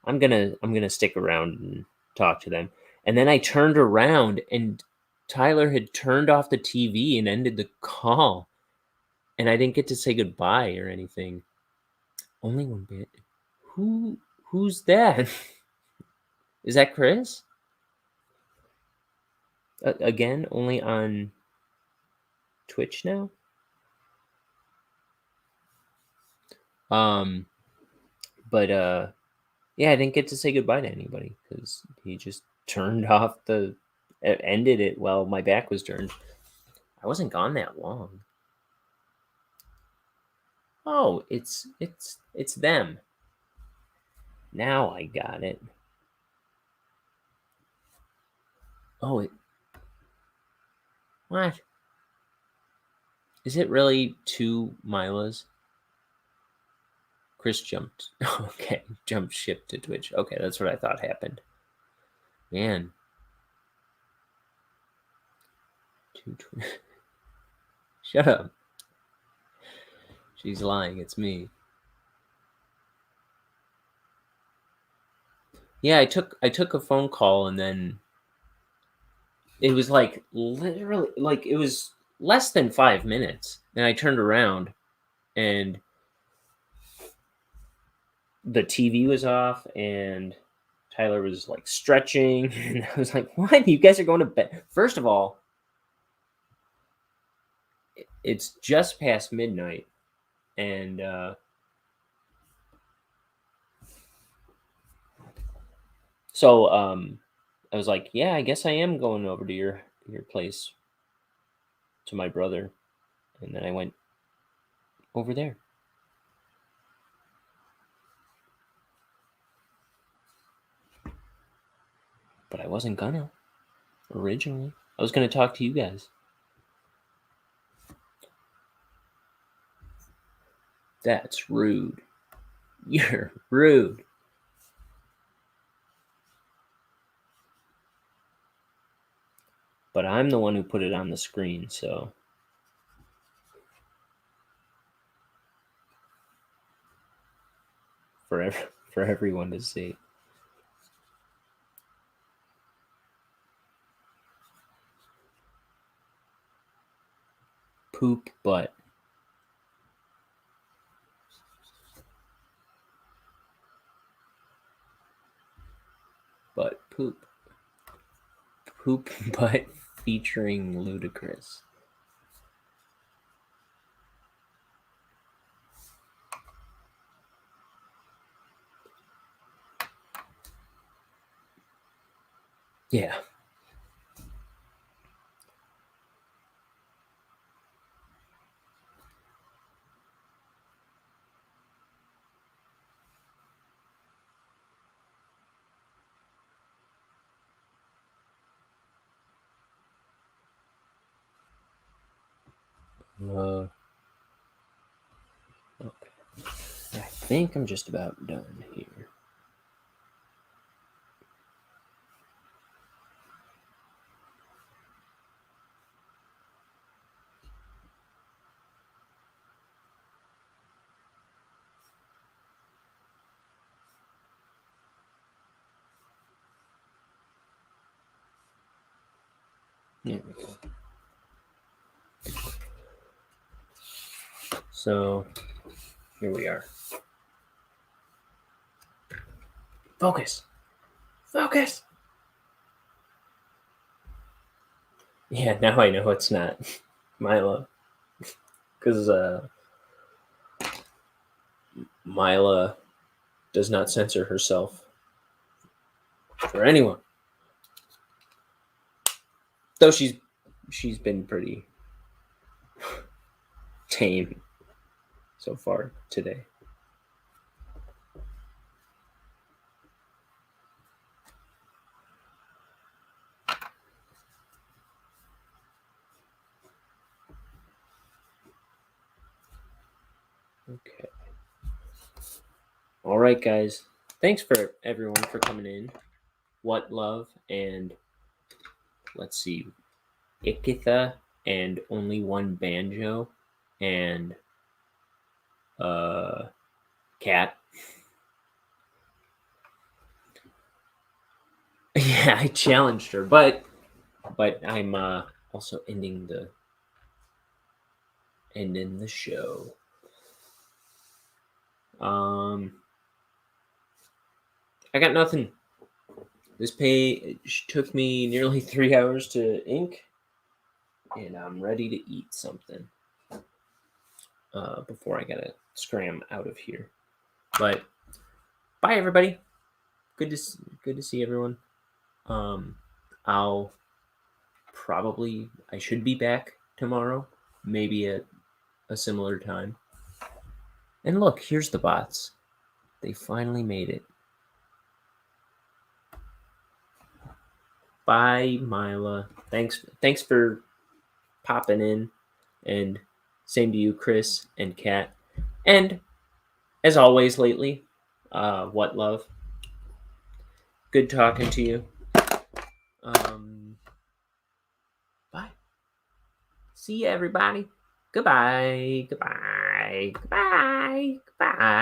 I'm gonna stick around and talk to them." And then I turned around, and Tyler had turned off the TV and ended the call, and I didn't get to say goodbye or anything. Only one bit. Who's that? Is that Chris? Again, only on Twitch now. Um, but yeah, I didn't get to say goodbye to anybody because he just turned off ended it while my back was turned. I wasn't gone that long. Oh, it's them. Now I got it. Oh, what? Is it really 2 Milas? Chris jumped. Okay, jumped ship to Twitch. Okay, that's what I thought happened. Man. Shut up. She's lying. It's me. Yeah, I took a phone call, and then it was like literally like it was less than 5 minutes, and I turned around, and the TV was off, and Tyler was like stretching, and I was like, "What? You guys are going to bed?" First of all, it's just past midnight, and so I was like, "Yeah, I guess I am going over to your place to my brother," and then I went over there. But I wasn't gonna originally. I was gonna talk to you guys. That's rude. You're rude. But I'm the one who put it on the screen, so for for everyone to see. Poop butt. Butt poop. Poop butt featuring Ludacris. Yeah. Okay. I think I'm just about done here. Yeah. So here we are. Focus. Focus. Yeah, now I know it's not Mila. Because Mila does not censor herself for anyone. Though she's been pretty tame so far today. Okay. All right, guys. Thanks for everyone for coming in. What Love and let's see, Ikitha and Only One Banjo and Cat. Yeah, I challenged her, but I'm also ending the show. I got nothing. This page took me nearly 3 hours to ink, and I'm ready to eat something before I gotta scram out of here. But bye, everybody. Good to see everyone. I should be back tomorrow, maybe at a similar time. And look, here's the bots. They finally made it. Bye, Mila. Thanks for popping in, and same to you, Chris and Kat. And as always lately, What Love. Good talking to you. Bye. See you, everybody. Goodbye. Goodbye. Goodbye. Goodbye.